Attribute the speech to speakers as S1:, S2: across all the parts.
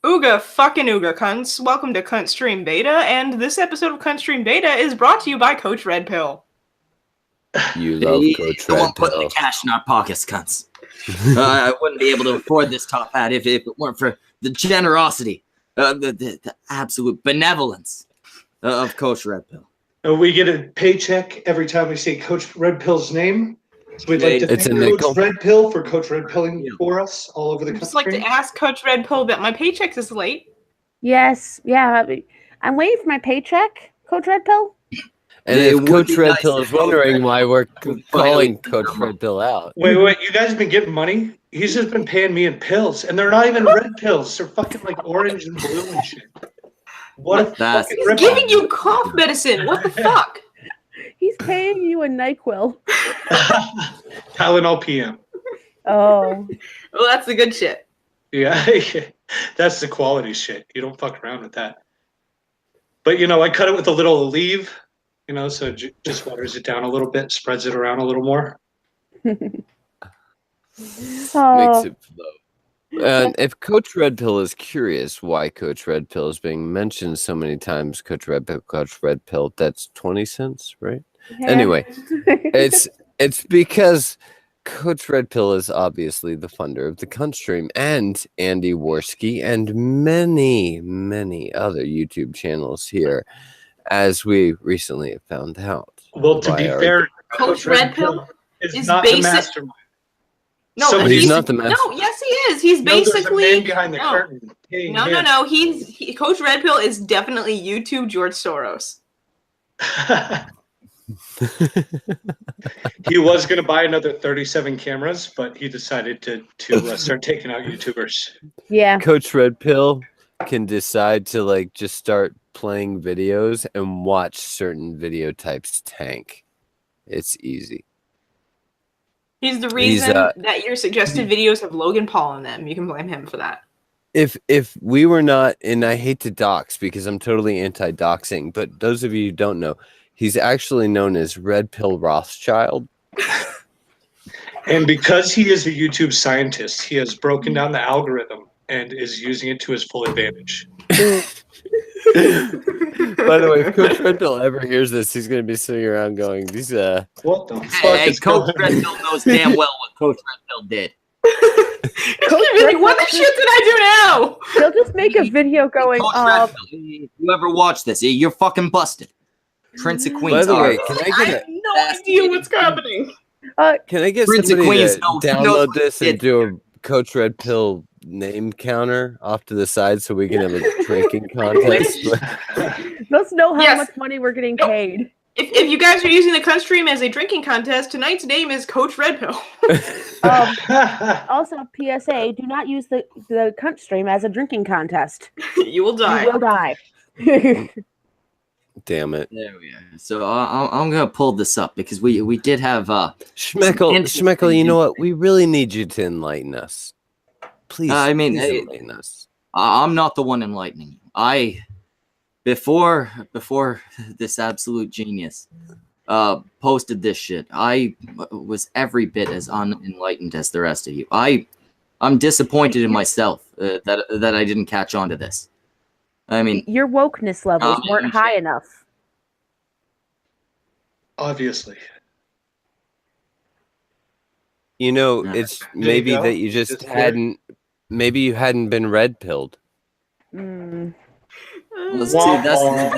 S1: Ooga fucking ooga cunts. Welcome to Cunt Stream Beta, and this episode of Cunt Stream Beta is brought to you by Coach Red Pill.
S2: You love Coach Red
S3: Put
S2: Pill.
S3: the cash in our pockets, cunts. I wouldn't be able to afford this top hat if it weren't for the generosity, the absolute benevolence of Coach Red Pill.
S4: We get a paycheck every time we say Coach Red Pill's name. So we'd like to
S2: It's
S4: thank
S2: a nickel.
S4: Coach Red Pill for Coach Red Pilling for us all over the
S1: I'd
S4: country.
S1: just like to ask Coach Red Pill that my paycheck is late.
S5: Yes, yeah. I'm waiting for my paycheck, Coach Red Pill.
S2: And
S3: It
S2: if
S3: would
S2: Coach
S3: be
S2: Red
S3: nice
S2: Pill
S3: if
S2: is
S3: Coach
S2: wondering
S3: Red
S2: why
S3: Pill
S2: we're
S3: would
S2: calling
S3: finally
S2: Coach
S3: come
S2: Red Pill out.
S4: Wait, you guys been getting money? He's just been paying me in pills, and they're not even red pills. They're fucking like orange and blue and shit. What a
S3: That's-
S4: fucking
S1: He's
S4: rip
S1: giving you cough medicine. What the fuck?
S5: He's paying you a NyQuil.
S4: Tylenol PM.
S5: Oh,
S1: Well, that's the good shit.
S4: Yeah, that's the quality shit. You don't fuck around with that. But, I cut it with a little Aleve, so it just waters it down a little bit, spreads it around a little more.
S2: Makes it flow. And if Coach Red Pill is curious why Coach Red Pill is being mentioned so many times, Coach Red Pill, that's 20 cents, right?
S5: yeah.
S2: Anyway, it's because Coach Red Pill is obviously the funder of the Cunt Stream and Andy Worski and many, many other YouTube channels here, as we recently have found out.
S4: Well, to be
S2: by our-
S4: fair,
S1: Coach Red Pill
S4: is
S1: is
S4: not the
S1: basic-
S4: mastermind.
S1: No,
S4: So
S2: he's not the master.
S1: No, yes, he is. He's
S4: No, there's a
S1: basically
S4: man behind the curtain. paying him.
S1: No. Coach Red Pill is definitely YouTube George Soros.
S4: He was going to buy another 37 cameras, but he decided to start taking out YouTubers.
S5: Yeah.
S2: Coach Red Pill can decide to just start playing videos and watch certain video types tank. It's easy.
S1: He's the reason that your suggested videos have Logan Paul in them. You can blame him for that.
S2: If we were not, and I hate to dox because I'm totally anti-doxing, but those of you who don't know, he's actually known as Red Pill Rothschild.
S4: And because he is a YouTube scientist, he has broken down the algorithm and is using it to his full advantage.
S2: By the way, if Coach Red Pill ever hears this, he's going to be sitting around going, "These
S4: What the fuck
S3: Hey,
S4: is
S3: Coach
S4: going
S3: Red Pill knows damn well what Coach Red Pill did.
S1: What the shit did I do now?
S5: They'll just make a video going,
S3: Coach Red Pill, if you ever watch this, you're fucking busted. Prince of Queens.
S2: By the way,
S3: are-
S2: can I
S1: I
S2: get
S1: have no idea what's happening.
S2: can I get
S3: Prince of
S2: somebody
S3: Queens
S2: to
S3: knows
S2: download
S3: what
S2: this
S3: he
S2: and
S3: did.
S2: do a Coach Red Pill name counter off to the side so we can have a drinking contest?"
S5: let's know how
S1: Yes.
S5: much money we're getting paid.
S1: If you guys are using the Cunt Stream as a drinking contest, tonight's name is Coach Red Pill.
S5: Also, PSA: do not use the Cunt Stream as a drinking contest.
S1: You will die.
S5: You will die.
S2: Damn it.
S3: There we are. So I'm gonna pull this up because we did have
S2: Schmeckle, you know what? We really need you to enlighten us. Please, please enlighten us.
S3: I'm not the one enlightening you. Before this absolute genius posted this shit, I was every bit as unenlightened as the rest of you. I'm disappointed in myself that I didn't catch on to this. I mean,
S5: Your wokeness levels weren't high enough.
S4: Obviously.
S2: You know, it's maybe
S4: go.
S2: that you just
S4: Just
S2: hadn't. Maybe you hadn't been red pilled.
S5: Mm.
S3: let's see, that's
S1: Oh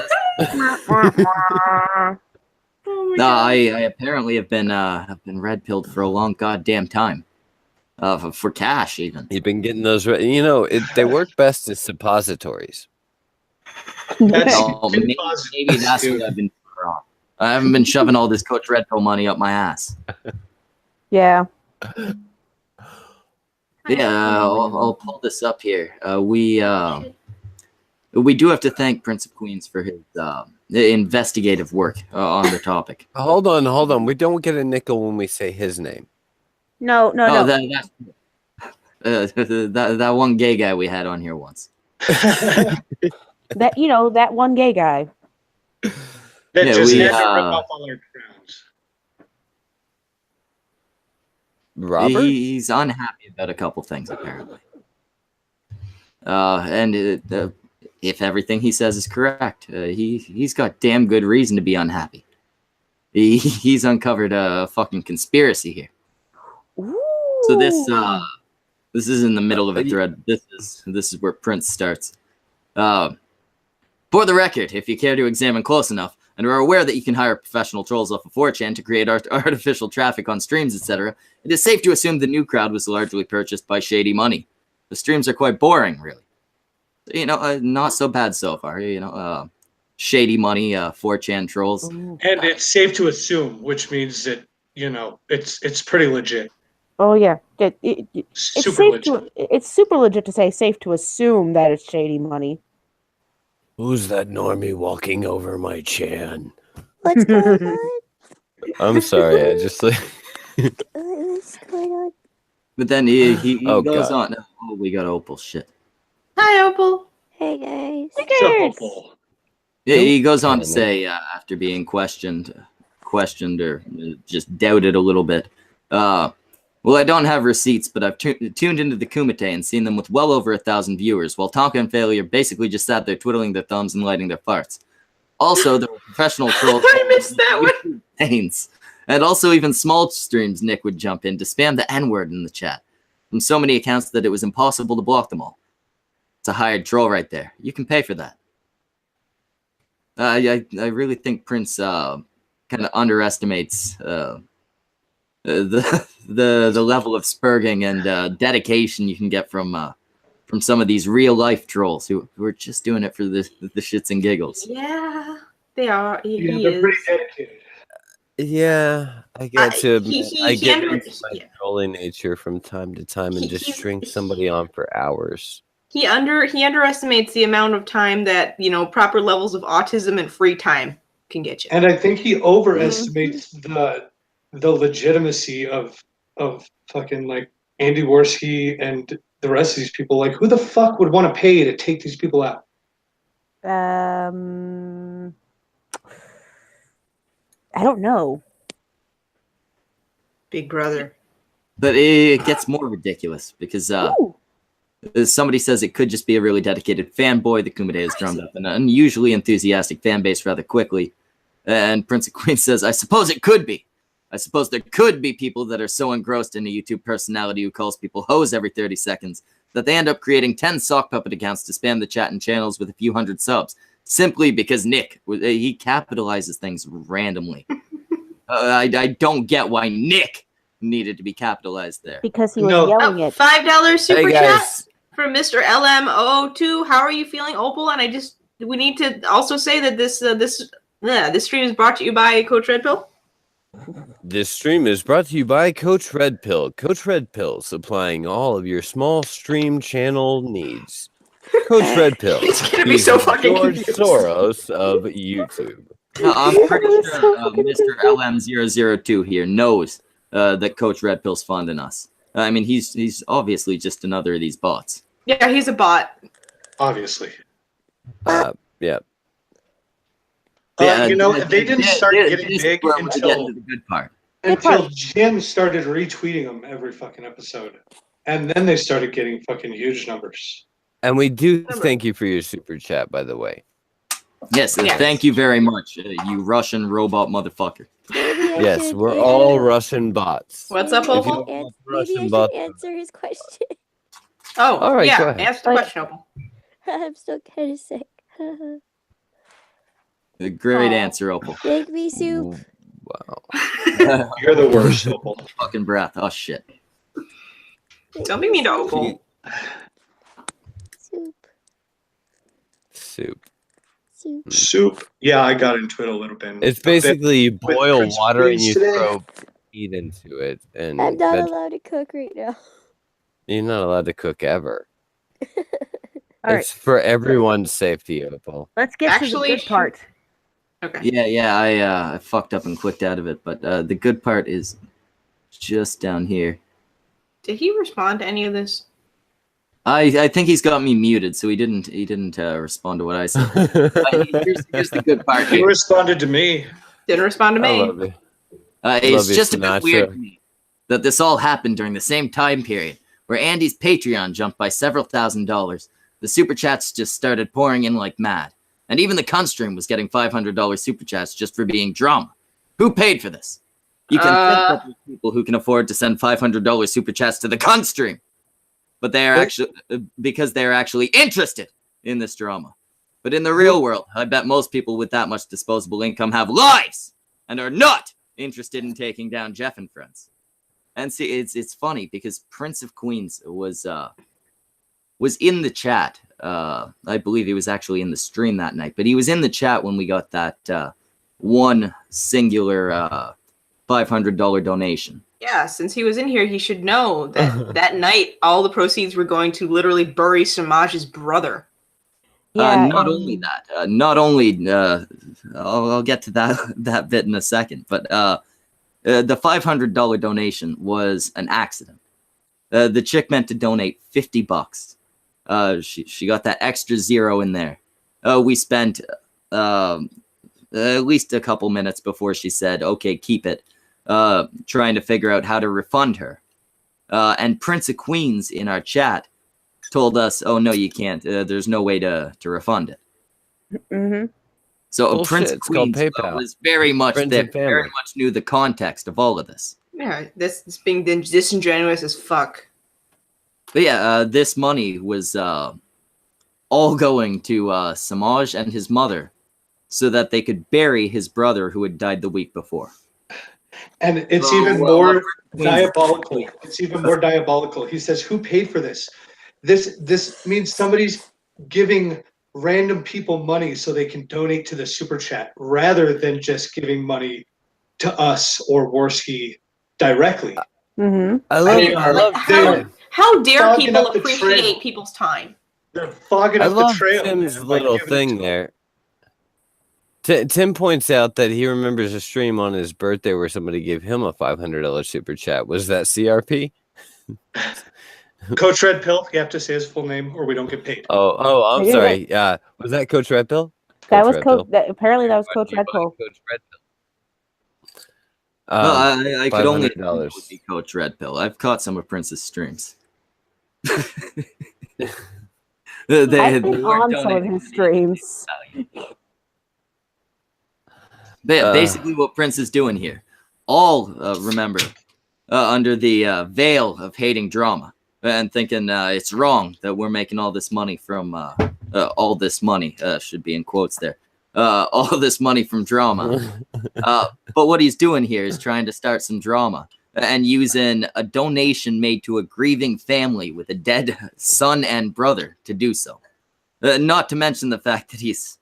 S1: my
S3: no,
S1: God.
S3: I apparently have been red pilled for a long goddamn time. For cash even.
S2: You've been getting those. They work best as suppositories.
S4: That's
S3: Oh, maybe that's what I've been wrong. I haven't been shoving all this Coach Red Pill money up my ass.
S5: Yeah.
S3: Yeah, I'll pull this up here. We do have to thank Prince of Queens for his investigative work on the topic.
S2: Hold on. We don't get a nickel when we say his name.
S5: No.
S3: That one gay guy we had on here once.
S5: That one gay guy.
S4: That
S3: Yeah,
S4: just
S3: we,
S4: had to rip off all our crowns.
S2: Robert?
S3: He's unhappy about a couple things apparently. And if everything he says is correct, he's got damn good reason to be unhappy. He's uncovered a fucking conspiracy here.
S5: Ooh.
S3: So this is in the middle of a thread. This is where Prince starts. For the record, if you care to examine close enough and are aware that you can hire professional trolls off of 4chan to create artificial traffic on streams, etc., it is safe to assume the new crowd was largely purchased by shady money. The streams are quite boring, really. Not so bad so far. Shady money, 4chan trolls.
S5: Ooh.
S4: And it's safe to assume, which means that it's pretty legit.
S5: Oh yeah, it's
S4: Super
S5: safe
S4: legit.
S5: it's super legit to say safe to assume that it's shady money.
S2: Who's that normie walking over my chan?
S6: What's going on?
S2: I'm sorry, I just like.
S6: What's going on?
S3: But then he
S2: Oh,
S3: goes
S2: God.
S3: on. Oh, we got Opal. Shit.
S1: Hi, Opal.
S6: Hey guys.
S4: What's up, Opal?
S3: Yeah, he goes on to
S2: Don't
S3: say after being questioned or just doubted a little bit. Well, I don't have receipts, but I've tuned into the Kumite and seen them with well over 1,000 viewers, while Tonka and Failure basically just sat there twiddling their thumbs and lighting their farts. Also, there were professional trolls.
S1: I missed that one.
S3: Pains. And also even small streams, Nick would jump in to spam the N-word in the chat from so many accounts that it was impossible to block them all. It's a hired troll right there. You can pay for that. I really think Prince kind of underestimates the level of spurging and dedication you can get from some of these real life trolls who are just doing it for the shits and giggles.
S1: Yeah, they are. He
S4: They're
S1: is.
S4: pretty dedicated.
S2: Yeah, I get to admit, I
S1: he
S2: get
S1: under-
S2: into my
S1: yeah.
S2: trolling nature from time to time and just
S1: He's-
S2: string somebody on for hours.
S1: He underestimates the amount of time that proper levels of autism and free time can get you.
S4: And I think he overestimates the legitimacy of fucking like Andy Worski and the rest of these people. Like, who the fuck would want to pay to take these people out?
S5: I don't know.
S1: Big brother.
S3: But it gets more ridiculous because
S5: Ooh.
S3: somebody says it could just be a really dedicated fanboy. The Kumite has drummed up an unusually enthusiastic fan base rather quickly. And Prince of Queens says, I suppose it could be. I suppose there could be people that are so engrossed in a YouTube personality who calls people hoes every 30 seconds that they end up creating 10 sock puppet accounts to spam the chat and channels with a few hundred subs, simply because Nick, he capitalizes things randomly. I don't get why Nick needed to be capitalized there.
S5: Because he was
S4: No.
S5: yelling it.
S1: $5 super
S2: Hey
S1: chat
S2: guys,
S1: from Mr. LM002. How are you feeling, Opal? And we need to also say that this stream is brought to you by Coach Red Pill.
S2: this stream is brought to you by Coach Red Pill. Coach Red Pill, supplying all of your small stream channel needs. Coach Red Pill.
S1: It's gonna be
S2: He's
S1: so
S2: the
S1: fucking
S2: George
S1: confused.
S2: Soros of YouTube.
S3: No, I'm pretty sure Mr. LM002 here knows that Coach Red Pill's funding us. I mean, he's obviously just another of these bots.
S1: Yeah, he's a bot.
S4: Obviously.
S2: Yeah.
S4: They didn't start getting
S3: this is
S4: big
S3: where we get
S4: until
S3: into the good part.
S4: Jim started retweeting them every fucking episode. And then they started getting fucking huge numbers.
S2: And we do thank you for your super chat, by the way.
S3: Yes,
S1: Yes.
S3: thank you very much, you Russian robot motherfucker.
S6: Maybe I
S2: Yes,
S6: should
S2: we're
S6: answer-
S2: all Russian bots.
S1: What's up,
S6: maybe I
S2: If you
S1: Opal?
S6: should
S2: don't
S6: ans-
S2: want
S6: Maybe I
S2: Russian
S6: should answer his question.
S1: Oh,
S2: All right,
S1: yeah.
S2: go ahead.
S1: Answer the question, Opal.
S6: I'm still kind of sick.
S3: A great
S1: Aw.
S3: answer, Opal.
S6: Make me soup.
S2: Wow.
S4: You're the worst, Opal.
S3: Fucking breath. Oh shit.
S1: Don't be mean to Opal.
S6: Soup.
S2: Soup.
S6: Soup.
S4: Soup. Yeah, I got into it a little bit.
S2: It's basically you
S4: with
S2: boil
S4: Prince
S2: water and
S4: Queens
S2: you
S4: today.
S2: throw meat into it, and
S6: I'm not allowed to cook right now.
S2: you're not allowed to cook ever.
S5: All right,
S2: It's for everyone's safety, Opal.
S5: let's get
S1: Actually,
S5: to the good part.
S1: Okay.
S3: Yeah, I fucked up and clicked out of it, but the good part is just down here.
S1: Did he respond to any of this?
S3: I think he's got me muted, so he didn't respond to what I said. Here's the good part
S4: He
S3: here.
S4: responded to me.
S1: Didn't respond to
S2: I
S1: me.
S2: love you.
S3: It's
S2: you,
S3: just a bit
S2: Sinatra.
S3: weird to me that this all happened during the same time period where Andy's Patreon jumped by several $1,000s, the super chats just started pouring in like mad. And even the cunt stream was getting $500 super chats just for being drama. Who paid for this? You can think that there's people who can afford to send $500 super chats to the cunt stream, but they are actually because they are actually interested in this drama. But in the real world, I bet most people with that much disposable income have lives and are not interested in taking down Jeff and friends. And see, it's funny because Prince of Queens was in the chat. I believe he was actually in the stream that night, but he was in the chat when we got that one singular $500 donation.
S1: Yeah, since he was in here, he should know that that night all the proceeds were going to literally bury Samaj's brother.
S5: Yeah,
S3: Not only that, I'll get to that bit in a second, but the $500 donation was an accident. The chick meant to donate $50. She got that extra zero in there. We spent at least a couple minutes before she said, "Okay, keep it," trying to figure out how to refund her. And Prince of Queens in our chat told us, "Oh no, you can't. There's no way to refund it."
S5: Mm-hmm.
S3: So
S2: Bullshit,
S3: Prince of
S2: it's called
S3: Queens
S2: PayPal.
S3: was very much
S2: Friends
S3: there,
S2: and family.
S3: very much knew the context of all of this.
S1: Yeah, this being disingenuous as fuck.
S3: But yeah, this money was all going to Samaj and his mother so that they could bury his brother who had died the week before.
S4: And it's
S3: Oh,
S4: even
S3: well,
S4: more
S3: well,
S4: diabolical. It's even more diabolical. He says, "Who paid for this?" This means somebody's giving random people money so they can donate to the super chat rather than just giving money to us or Worski directly.
S5: Mm-hmm.
S2: I
S1: mean,
S2: love
S1: how dare
S4: fogging
S1: people
S4: up the
S1: appreciate
S4: trail.
S1: people's time?
S4: They're fogging
S2: I
S4: up the
S2: love
S4: trail.
S2: Tim's
S4: man, by
S2: little
S4: giving it
S2: thing
S4: to
S2: there. Tim points out that he remembers a stream on his birthday where somebody gave him a $500 super chat. Was that CRP?
S4: Coach Red Pill, you have to say his full name or we don't get paid.
S2: Oh, I'm
S5: Yeah.
S2: sorry. Was that Coach Red Pill?
S5: That was
S2: Red
S5: Coach.
S2: Pill?
S5: Apparently, that was Coach Red Pill.
S2: Coach Red Pill.
S3: Well, I could only
S2: $500.
S3: assume it would be Coach Red Pill. I've caught some of Prince's streams.
S5: I've been on some of his streams.
S3: But yeah, basically what Prince is doing here. All remember under the veil of hating drama and thinking it's wrong that we're making all this money from all this money should be in quotes there. All this money from drama. But what he's doing here is trying to start some drama and using a donation made to a grieving family with a dead son and brother to do so. Not to mention the fact that he's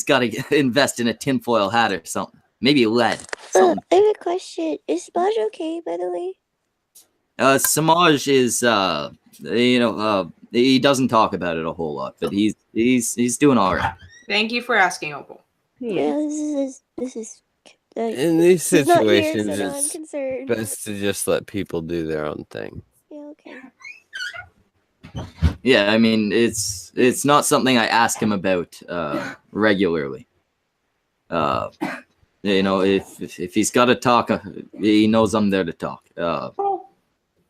S3: got to invest in a tinfoil hat or something. Maybe lead.
S6: I have a question. Is Samaj okay, by the way?
S3: Samaj is, he doesn't talk about it a whole lot, but he's doing all right.
S1: Thank you for asking, Opal.
S6: Yeah, this is.
S2: In these
S6: he's not here,
S2: situations,
S6: so now I'm
S2: it's
S6: concerned.
S2: best to just let people do their own thing.
S6: Yeah, okay.
S3: Yeah, I mean, it's not something I ask him about regularly. If he's got to talk, he knows I'm there to talk.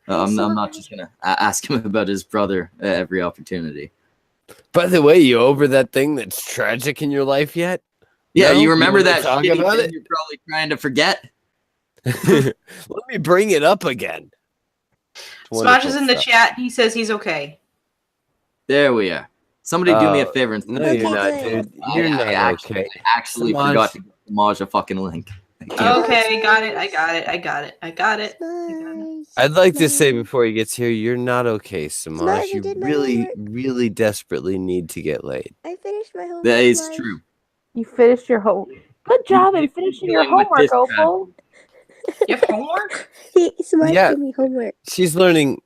S3: I'm not just gonna ask him about his brother every opportunity.
S2: By the way, you over that thing that's tragic in your life yet?
S3: Yeah,
S2: No?
S3: you remember
S2: wanna
S3: that
S2: talk
S3: shitty
S2: about
S3: thing
S2: it?
S3: you're probably trying to forget?
S2: Let me bring it up again.
S1: Smaj is
S2: Wonderful
S1: in the
S2: stuff.
S1: chat. He says he's okay.
S3: There we are. Somebody do me a favor and
S2: No,
S6: Okay,
S2: you're not,
S6: good.
S2: dude. You're not
S3: actually,
S2: okay.
S3: I actually
S2: Samaj.
S3: forgot to give Samaj a fucking link. I can't-
S1: Okay, got it. I got it.
S6: Smaj.
S2: I'd like to say
S6: Smaj.
S2: before he gets here, you're not okay,
S6: Smaj,
S2: Samaj.
S6: I
S2: You
S6: did my
S2: really,
S6: homework.
S2: really desperately need to get laid.
S6: I finished my homework.
S3: That is
S6: Smaj.
S3: true.
S5: You finished your home. Good job in finishing your
S3: dealing with
S5: homework,
S3: this crap.
S5: Opal.
S1: You have homework?
S6: Smaj
S2: Yeah.
S6: gave me homework.
S2: She's learning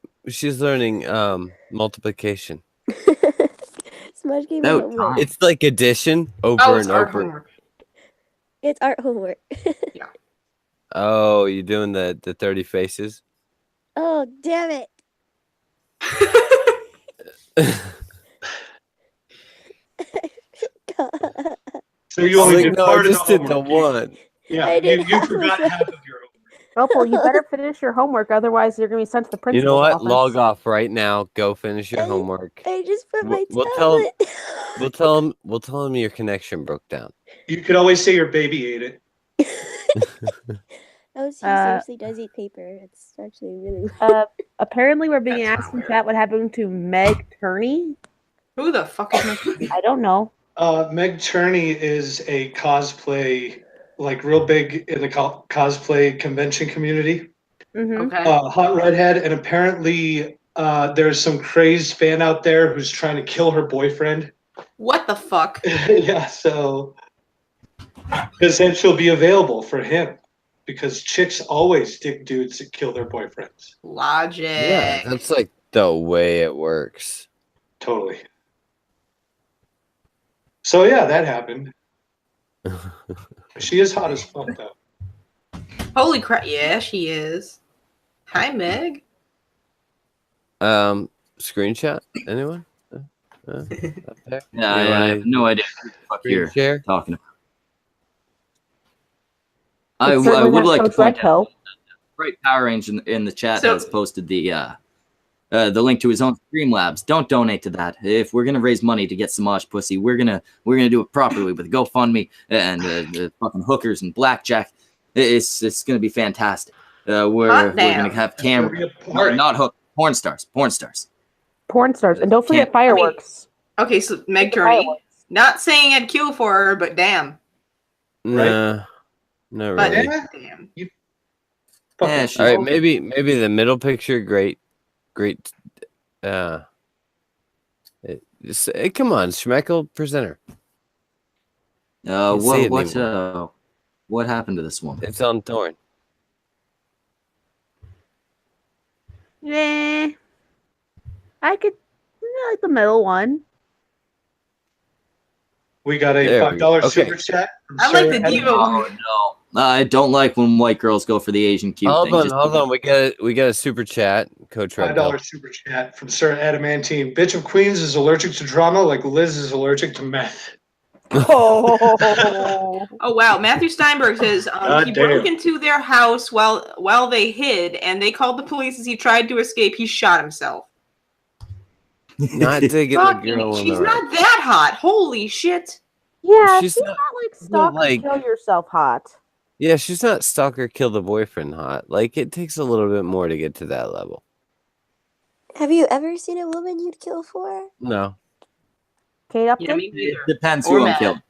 S2: multiplication.
S6: Smaj gave me
S3: About
S6: homework.
S3: time.
S2: It's like addition over
S1: Oh, it's
S2: and
S1: art
S2: over.
S1: homework.
S6: It's art homework.
S2: Oh, you doing the 30 faces?
S6: Oh, damn it.
S4: So you only did
S2: No, I
S4: part of the
S2: just did the
S4: homework.
S2: one.
S4: Yeah,
S6: I did
S4: you
S6: half
S4: forgot
S6: of it.
S4: half of your homework.
S5: Opal, you better finish your homework, otherwise you're gonna be sent to the
S2: You
S5: principal's
S2: know what?
S5: office.
S2: Log off right now. Go finish your homework.
S6: I just put my
S2: We'll tell
S6: tablet.
S2: We'll tell him your connection broke down.
S4: You could always say your baby ate it.
S6: Oh, she seriously does eat paper. It's actually really weird.
S5: Apparently, we're being
S4: That's
S5: asked in chat what happened to Meg Turney.
S1: Who the fuck is Meg?
S5: I don't know.
S4: Meg Turney is a cosplay, like real big in the cosplay convention community.
S5: Mm-hmm.
S1: Okay.
S4: Hot redhead, and apparently there's some crazed fan out there who's trying to kill her boyfriend.
S1: What the fuck?
S4: Yeah, so because then she'll be available for him, because chicks always dig dudes that kill their boyfriends.
S1: Logic.
S2: Yeah, that's like the way it works.
S4: Totally. So yeah, that happened. She is hot as fuck though.
S1: Holy crap! Yeah, she is. Hi, Meg.
S2: Screenshot? Anyone? Up there?
S3: Yeah, I have no idea what the fuck
S2: Screen
S3: you're
S2: share?
S3: talking about. I
S5: It's certainly
S3: would
S5: not
S3: like to
S5: Coach Red
S3: point out
S5: Pill.
S3: Bright Power Range in the chat
S1: So-
S3: has posted the link to his own Streamlabs. Don't donate to that. If we're gonna raise money to get Samaj pussy, we're gonna do it properly with GoFundMe and fucking hookers and blackjack. It's gonna be fantastic. We're
S1: Hot
S3: gonna
S1: damn.
S3: have
S4: It's gonna
S3: camera,
S4: be a party.
S3: not hook, porn stars.
S5: Porn stars, and don't forget fireworks.
S1: Okay, so Meg
S5: The
S1: Turney.
S5: fireworks.
S1: Not saying I'd kill for her, but damn.
S2: Nah, not
S1: But
S2: really.
S1: damn.
S3: Yeah, she's
S2: All right, maybe the middle picture. Great. Come on, Schmeckel presenter. Can't see it
S3: What happened to this woman?
S2: It's on Thorn.
S5: Yeah, I like the middle one.
S4: We got a
S2: There we go.
S4: $5
S2: Okay.
S4: super chat. From
S1: I like
S4: Sarah
S1: the
S4: Edmonds.
S1: diva.
S3: Oh no, I don't like when white girls go for the Asian cute
S2: Hold
S3: thing.
S2: on,
S3: Just
S2: hold on. We got a super chat, Coach Red Pill.
S4: $5 super chat from Sarah Adamantine. Bitch of Queens is allergic to drama like Liz is allergic to meth.
S5: Oh,
S1: Oh wow, Matthew Steinberg says
S4: God
S1: he
S4: damn.
S1: broke into their house while they hid, and they called the police as he tried to escape. He shot himself.
S2: Not digging the
S1: Fucking,
S2: girl in
S1: she's
S2: the
S1: not that hot. Holy shit.
S5: yeah,
S2: She's
S5: she's
S2: not-
S5: not like stalk
S2: like-
S5: kill yourself hot.
S2: Yeah, she's not stalker kill the boyfriend hot. Like it takes a little bit more to get to that level.
S6: Have you ever seen a woman you'd kill for?
S2: No.
S5: Kate Upton.
S1: Yeah, me
S3: It
S1: neither.
S3: depends
S1: Or
S3: who I'm
S1: mad.
S3: killing.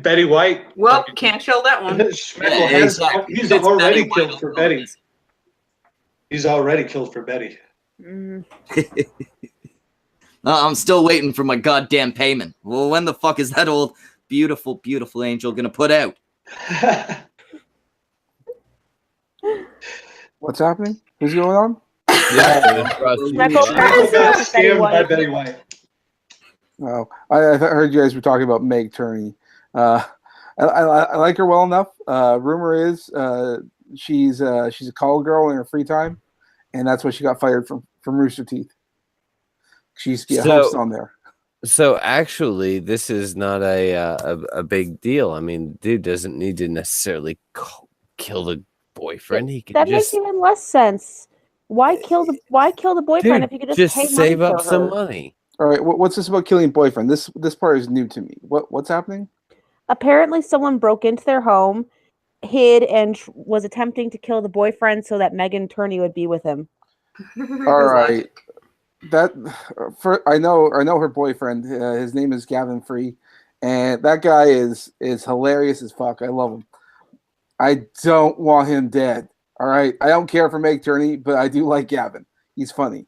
S4: Betty White.
S1: Well, can't show that one.
S4: Schmeckel has,
S3: exactly.
S4: he's
S3: It's
S4: already
S3: Betty
S4: killed
S3: White
S4: for
S3: all
S4: Betty.
S3: this.
S4: He's already killed for Betty.
S5: Mm.
S3: I'm still waiting for my goddamn payment. Well, when the fuck is that old beautiful, beautiful angel gonna put out?
S7: What's happening? Who's going on?
S2: Yeah,
S5: Schmeckel
S4: Schmeckel got
S5: Betty
S4: scammed by
S5: White.
S4: Betty White.
S7: Oh, I heard you guys were talking about Meg Turney. I like her well enough. Rumor is she's a call girl in her free time, and that's why she got fired from Rooster Teeth. She used to be a host on there.
S2: So actually, this is not a big deal. I mean, dude doesn't need to necessarily kill the boyfriend. He can
S5: That
S2: just
S5: makes even less sense. Why kill the boyfriend if you could just pay
S2: save
S5: money
S2: up
S5: for
S2: some
S5: her?
S2: money.
S7: All right, what's this about killing boyfriend? This part is new to me. What's happening?
S5: Apparently, someone broke into their home, hid, and was attempting to kill the boyfriend so that Megan Turney would be with him.
S7: All right, I know her boyfriend. His name is Gavin Free, and that guy is hilarious as fuck. I love him. I don't want him dead. All right, I don't care for Meg Turney, but I do like Gavin. He's funny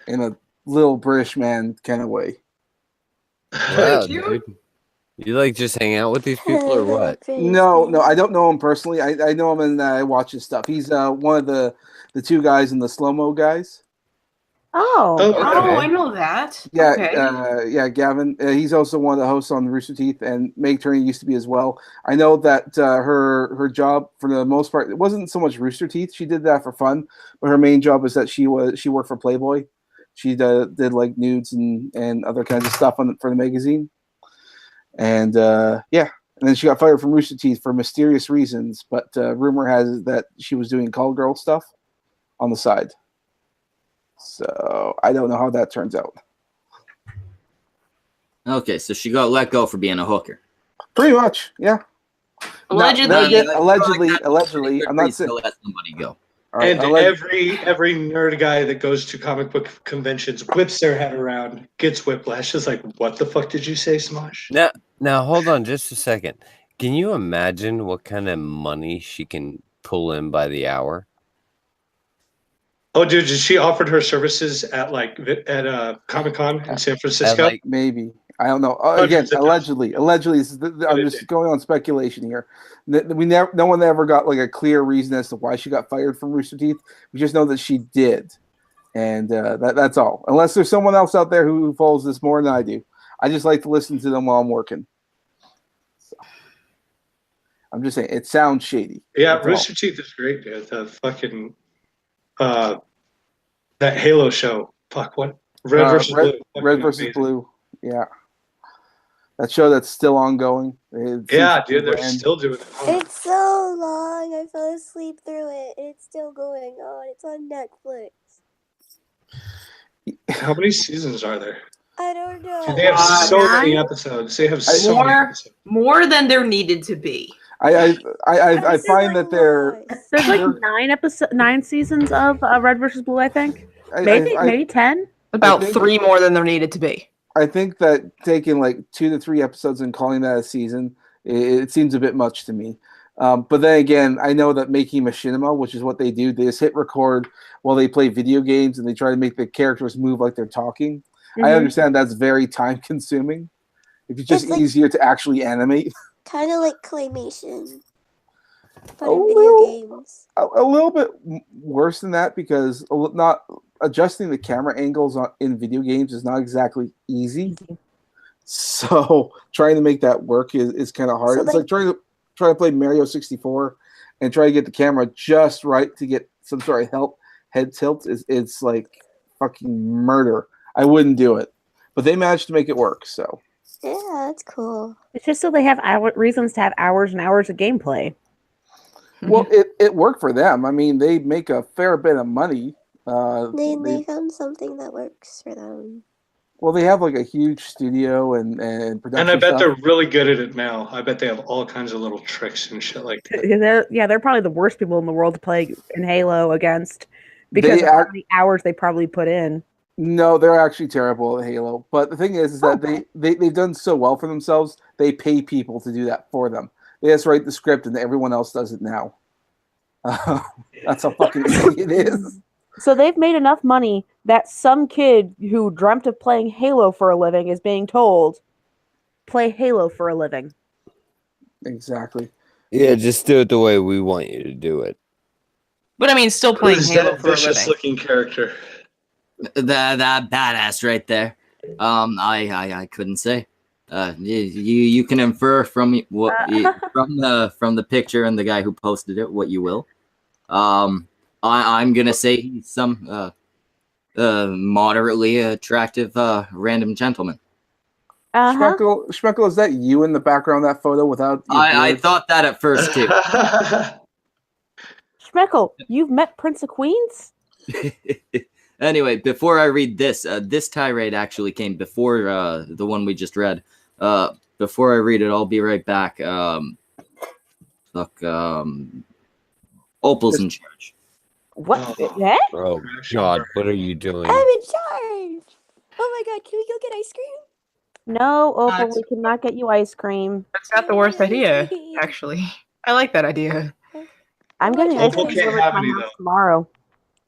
S7: in a little British man kind of way.
S2: Wow,
S1: Cute.
S2: dude. You like just hang out with these people or what?
S7: No, I don't know him personally. I know him and I watch his stuff. He's one of the two guys in the slow mo guys.
S5: Oh,
S4: Oh,
S1: Oh,
S2: Okay.
S1: I know that.
S7: Yeah,
S1: Okay.
S7: yeah, Gavin. He's also one of the hosts on Rooster Teeth, and Meg Turney used to be as well. I know that her job, for the most part, it wasn't so much Rooster Teeth. She did that for fun, but her main job is that she worked for Playboy. She did like nudes and other kinds of stuff for the magazine. And yeah, And then she got fired from Rooster Teeth for mysterious reasons, but rumor has it that she was doing call girl stuff on the side. So I don't know how that turns out.
S3: Okay, so she got let go for being a hooker.
S7: Pretty much, yeah.
S1: Allegedly.
S7: Now, again,
S3: I feel like
S7: allegedly,
S3: that's
S7: allegedly.
S3: pretty
S7: I'm not
S3: good
S7: saying.
S3: to let somebody go.
S7: All right,
S4: And every nerd guy that goes to comic book conventions whips their head around, gets whiplash. Is like, what the fuck did you say, Smosh?
S2: Now hold on just a second. Can you imagine what kind of money she can pull in by the hour?
S4: Oh, dude, she offered her services at Comic Con in San Francisco.
S7: Maybe. I don't know. Again,
S4: Hundreds of
S7: allegedly. I'm just going on speculation here. No one ever got like a clear reason as to why she got fired from Rooster Teeth. We just know that she did, and that's all. Unless there's someone else out there who follows this more than I do. I just like to listen to them while I'm working. So, I'm just saying it sounds shady.
S4: Yeah,
S7: That's
S4: Rooster Teeth is great, dude. The fucking that Halo show. Fuck, what? Red versus Blue.
S7: Red versus
S4: Amazing.
S7: Blue. Yeah. That show that's still ongoing.
S4: Yeah, dude, they're still doing it.
S6: It's so long. I fell asleep through it. It's still going on. It's on Netflix.
S4: How many seasons are there?
S6: I don't know.
S4: Dude, they have so
S1: 9?
S4: many episodes. They have so many episodes.
S1: More than there needed to be.
S7: I find that they're
S5: There's like 9 seasons of Red versus Blue, I think. Maybe 10.
S1: About 3 more than there needed to be.
S7: I think that taking like 2 to 3 episodes and calling that a season, it seems a bit much to me. But then again, I know that making machinima, which is what they do, they just hit record while they play video games and they try to make the characters move like they're talking.
S6: Mm-hmm.
S7: I understand that's very time consuming. It's just easier to actually animate.
S6: Kind of like claymation. But in video games.
S7: A little bit worse than that because not adjusting the camera angles in video games is not exactly easy. So trying to make that work is kind of hard. So it's like trying to play Mario 64 and try to get the camera just right to get some sort of head tilt. It's like fucking murder. I wouldn't do it, but they managed to make it work. So
S6: yeah, that's cool.
S5: It's just so they have reasons to have hours and hours of gameplay.
S7: Well, it worked for them. I mean, they make a fair bit of money.
S6: They found something that works for them.
S7: Well, they have like a huge studio and production.
S4: And I bet
S7: stuff.
S4: they're really good at it now. I bet they have all kinds of little tricks and shit like that.
S5: They're probably the worst people in the world to play in Halo against because of how many hours they probably put in.
S7: No, they're actually terrible at Halo. But the thing is that they've done so well for themselves, they pay people to do that for them. They just write the script and everyone else does it now. That's how fucking easy it is.
S5: So they've made enough money that some kid who dreamt of playing Halo for a living is being told, play Halo for a living.
S7: Exactly.
S2: Yeah, just do it the way we want you to do it.
S1: But I mean, still playing
S4: Who's
S1: Halo
S4: that
S1: for a
S4: vicious
S1: living.
S4: looking character?
S3: That badass right there. I couldn't say. You can infer from what from the picture and the guy who posted it what you will. I'm gonna say he's some moderately attractive random gentleman.
S7: Schmeckle, is that you in the background of that photo without?
S3: I thought that at first too.
S5: Schmeckle, you've met Prince of Queens?
S3: Anyway, before I read this, this tirade actually came before the one we just read. Before I read it, I'll be right back. Opal's in charge.
S5: What? Yeah?
S2: Oh God, what are you doing?
S6: I'm in charge. Oh my God, can we go get ice cream?
S5: No, Opal, we cannot get you ice cream.
S1: That's not the worst idea, actually. I like that idea.
S5: I'm getting ice
S4: Opal
S5: cream
S4: can't
S5: delivered
S4: have
S5: to my
S4: any,
S5: house
S4: though.
S5: tomorrow.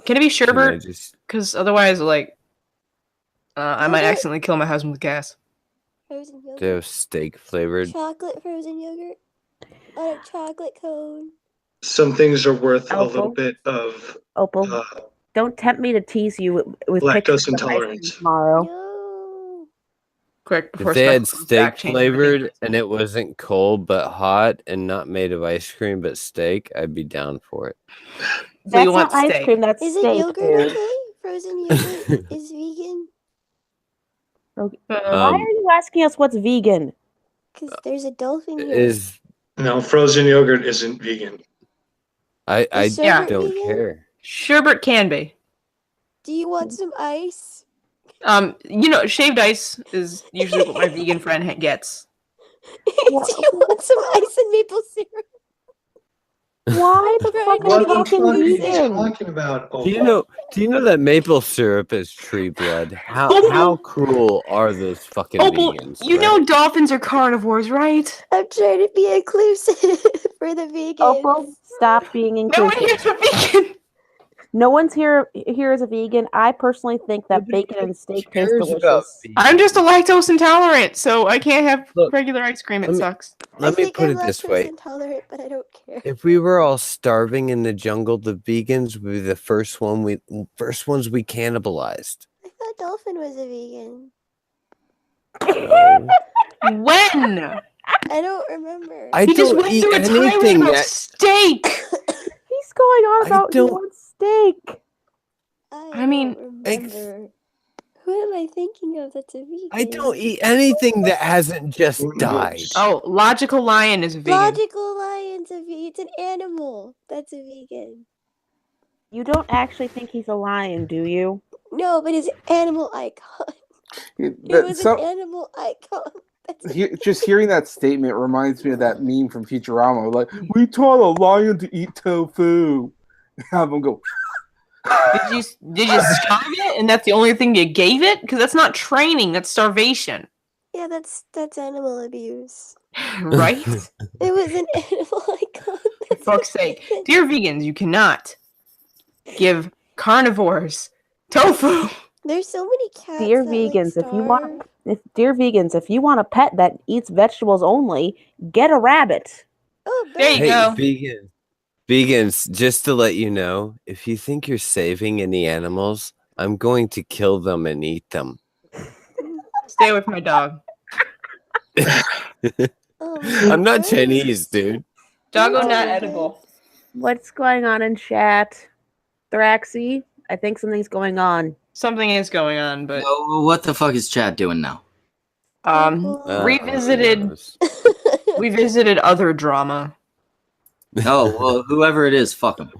S1: Can it be sherbet?
S2: Just...
S1: Because otherwise, like, I might accidentally kill my husband with gas.
S6: Frozen yogurt.
S2: They're steak flavored.
S6: Chocolate frozen yogurt. On a chocolate cone.
S4: Some things are worth a
S5: Opal?
S4: little bit of
S5: Opal, don't tempt me to tease you with
S4: lactose
S5: pictures of ice cream
S4: intolerance.
S5: tomorrow.
S6: No.
S1: Quick, before
S2: If they had
S1: Spec comes back,
S2: steak
S1: change the
S2: flavored
S1: name.
S2: and it wasn't cold but hot and not made of ice cream but steak, I'd be down for it.
S5: That's
S1: you want
S5: not ice
S1: steak.
S5: cream, that's
S6: Is
S5: steak,
S6: it yogurt
S5: dude.
S6: okay? Frozen yogurt is vegan.
S5: Why are you asking us what's vegan?
S6: Because there's a dolphin here.
S2: Is
S4: No, frozen yogurt isn't vegan.
S2: I
S6: Is sherbet
S2: don't
S6: vegan?
S2: care.
S1: Sherbet can be.
S6: Do you want some ice?
S1: Shaved ice is usually what my vegan friend gets.
S6: Do you want some ice and maple syrup?
S5: Why the
S6: Right.
S5: fuck are
S4: What
S5: you
S4: the
S5: talking
S4: fuck are you
S5: vegan?
S4: talking about?
S2: Do you know that maple syrup is tree blood? How cruel are those fucking
S1: Opal,
S2: vegans?
S1: you know dolphins are carnivores, right?
S6: I'm trying to be inclusive for the vegans.
S5: Opal, stop being
S1: No one
S5: inclusive.
S1: here's a vegan.
S5: No one's here as a vegan. I personally think that
S2: Nobody
S5: bacon and steak taste
S2: cares about
S5: delicious.
S1: I'm just a lactose intolerant, so I can't have
S2: Look,
S1: regular ice cream. It
S2: let me-
S1: sucks.
S2: Let me
S6: think
S2: put
S6: I'm
S2: it this
S6: lactose
S2: way.
S6: intolerant, but I don't care.
S2: If we were all starving in the jungle, the vegans would be the first ones we cannibalized.
S6: I thought Dolphin was a vegan.
S2: No.
S1: When?
S6: I don't remember.
S2: I
S1: He just
S2: don't
S1: went
S2: eat
S1: through a tirade
S2: anything
S1: about
S2: that
S1: steak.
S5: He's going on
S2: I
S5: about he
S2: don't-
S5: wants steak.
S1: I mean,
S6: don't remember. Who am I thinking of that's a vegan?
S2: I don't eat anything that hasn't just
S4: Who
S2: died.
S4: knows?
S1: Oh, Logical Lion is a vegan.
S6: Logical lion's a vegan. It's an animal. That's a vegan.
S5: You don't actually think he's a lion, do you?
S6: No, but his animal icon. It was an animal icon.
S7: Just hearing that statement reminds me of that meme from Futurama. Like, we taught a lion to eat tofu. Have him go.
S1: Did you starve it, and that's the only thing you gave it? Because that's not training. That's starvation,
S6: Yeah, that's animal abuse.
S1: right?
S6: It was an animal icon.
S1: For fuck's sake, dear vegans, you cannot give carnivores tofu.
S6: There's so many cats.
S5: Dear
S6: that,
S5: vegans,
S6: like,
S5: if you want a pet that eats vegetables only, get a rabbit.
S6: Oh,
S1: There you
S2: Hey,
S1: go.
S2: vegans, just to let you know, if you think you're saving any animals, I'm going to kill them and eat them.
S1: Stay with my dog.
S2: I'm not Chinese, dude.
S1: Doggo
S6: Oh,
S1: not
S6: okay.
S1: edible.
S5: What's going on in chat? Thraxy, I think something's going on.
S1: Something is going on, but
S3: What the fuck is Chad doing now?
S1: revisited. We visited other drama.
S3: Oh, well, whoever it is, fuck him.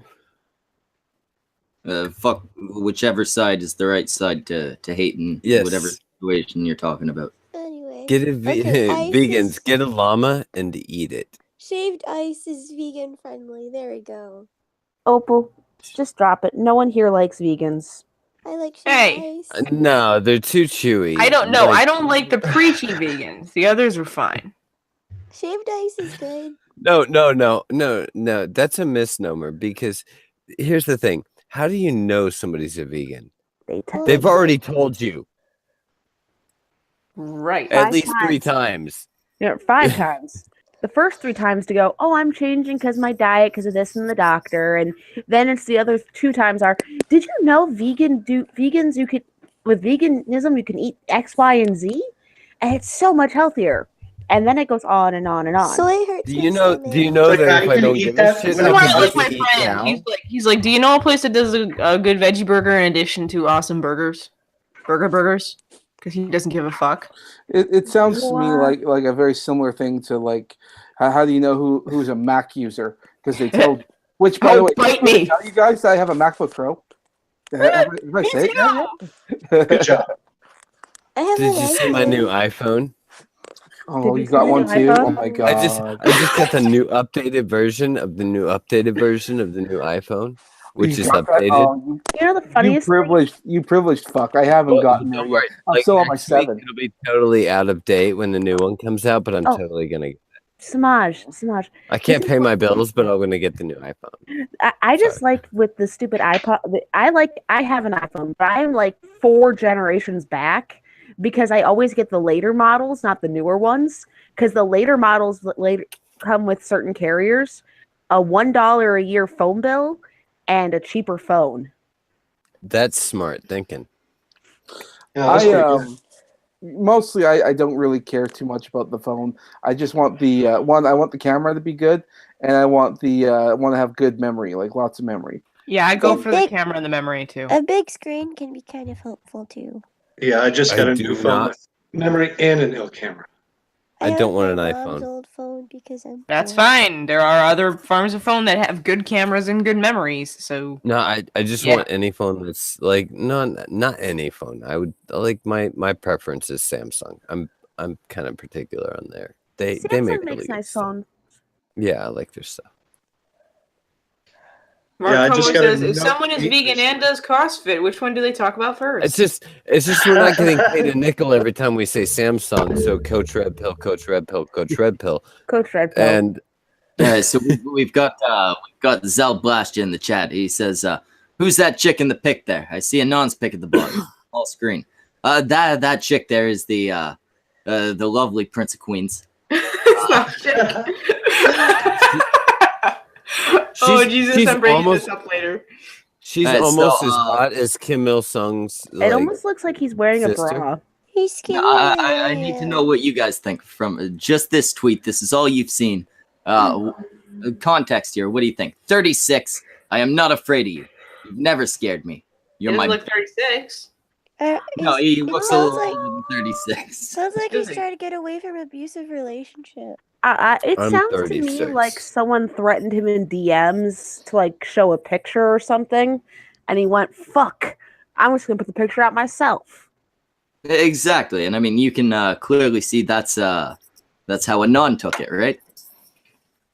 S3: Fuck whichever side is the right side to hate in
S2: Yes.
S3: whatever situation you're talking about.
S6: Anyway,
S2: Get a
S6: Okay, ice
S2: vegans,
S6: is-
S2: get a llama and eat it.
S6: shaved ice is vegan friendly. There we go.
S5: Opal, just drop it. No one here likes vegans.
S6: I like shaved
S1: Hey.
S6: ice.
S2: No, they're too chewy.
S1: I don't know.
S2: Like-
S1: I don't like the preachy vegans. The others were fine.
S6: Shaved ice is good.
S2: No. That's a misnomer because here's the thing. How do you know somebody's a vegan? They've already told you
S1: Right.
S2: at
S5: Five
S2: least 3
S5: times.
S2: times.
S5: 5 times. The first 3 times to go, oh, I'm changing because my diet, because of this and the doctor, and then it's the other 2 times are, did you know vegans you could with veganism you can eat X, Y, and Z, and it's so much healthier. And then it goes on and on and on.
S6: Soy hurts
S2: Do
S6: my
S2: you know?
S6: stomach.
S2: Do you know
S4: Like,
S2: that
S4: how
S2: if
S4: you
S2: I
S4: gonna
S2: don't
S4: eat
S2: give
S4: that
S2: a shit,
S4: when
S2: I
S4: it
S1: That's why
S2: can
S1: I like
S2: just
S1: my
S2: eat
S1: friend.
S2: now?
S1: He's like, do you know a place that does a good veggie burger in addition to awesome burgers? Burgers? Because he doesn't give a fuck.
S7: It sounds to me
S5: What?
S7: like a very similar thing to like how do you know who's a Mac user because they tell which by the
S1: Oh,
S7: way
S1: bite me.
S7: tell you guys that I have a MacBook Pro. Did I say it? Yeah,
S4: Good job.
S6: I have
S2: Did
S6: an
S2: you see my
S6: iPhone.
S2: new iPhone?
S7: Oh,
S5: Did
S7: you
S5: you
S7: got
S5: see
S7: one
S5: my
S7: too.
S5: iPhone?
S7: Oh my god!
S2: I just got the new updated version of the new iPhone, which
S7: You
S2: is
S7: got that?
S2: updated.
S7: Oh,
S5: You know the
S7: you
S5: funniest thing?
S7: privileged fuck. I haven't
S2: Well,
S7: gotten there
S2: don't
S7: yet.
S2: worry.
S7: I'm
S2: Like,
S7: still on my
S2: next week,
S7: 7.
S2: it'll be totally out of date when the new one comes out, but I'm
S5: Oh.
S2: totally gonna.
S5: Samaj.
S2: I can't
S5: This is
S2: pay my
S5: what-
S2: bills, but I'm gonna get the new iPhone.
S5: I just like with the stupid iPod. I have an iPhone, but I'm like 4 generations back because I always get the later models, not the newer ones. Because the later models later come with certain carriers, a $1 a year phone bill, and a cheaper phone.
S2: That's smart thinking.
S4: Yeah, that's pretty good.
S7: Mostly I don't really care too much about the phone. I just want the I want the camera to be good, and I want to have good memory, like lots of memory.
S1: Yeah, I go
S6: A
S1: for the
S6: big-
S1: camera and the memory too.
S6: A big screen can be kind of helpful too.
S4: Yeah, I just
S2: I
S4: got a
S2: do
S4: new phone
S2: not-
S4: with memory and an ill camera.
S2: I don't want an
S6: my mom's
S2: iPhone.
S6: old phone because I'm
S1: That's
S6: poor.
S1: fine. There are other forms of phone that have good cameras and good memories. So
S2: No, I just
S1: Yeah.
S2: want any phone that's like not any phone. I would like my preference is Samsung. I'm kind of particular on there. They make
S5: Samsung
S2: really
S5: makes
S2: good
S5: nice
S2: stuff.
S5: phones.
S2: Yeah, I like their stuff.
S1: Mark
S4: Yeah, I
S1: Como
S4: just got a
S1: says, if
S4: note
S1: someone is
S4: 8
S1: vegan
S4: this
S1: and
S4: week.
S1: does CrossFit, which one do they talk about first?
S2: It's just we're not getting paid a nickel every time we say Samsung. So Coach Red Pill, Coach Red Pill, Coach Red Pill,
S5: Coach Red Pill.
S2: and
S3: So we've got Zell Blastja in the chat. He says, "Who's that chick in the pic there? I see a non's pic at the bottom, all screen. That chick there is the lovely Prince of Queens.
S1: Stop, Jack. Oh Jesus, I'm bringing this up later.
S2: She's
S3: Alright,
S2: almost
S3: so,
S2: as hot as Kim Il Sung's.
S5: It
S2: Like,
S5: almost looks like he's wearing a
S2: sister?
S5: bra.
S6: He's skinnier
S3: I
S6: than
S3: need to
S6: am.
S3: know what you guys think from just this tweet. This is all you've seen. Context here. What do you think? 36. I am not afraid of you. You've never scared me. You're
S1: It
S3: my.
S1: doesn't look 36.
S3: No, he
S6: It
S3: looks a
S6: sounds
S3: little
S6: like
S3: older than 36.
S6: sounds like he's
S1: Excuse me.
S6: trying to get away from an abusive relationship.
S5: It
S2: I'm
S5: sounds to me
S2: 36.
S5: like someone threatened him in DMs to like show a picture or something, and he went, "Fuck, I'm just gonna put the picture out myself."
S3: Exactly, and I mean you can clearly see that's how Anon took it, right?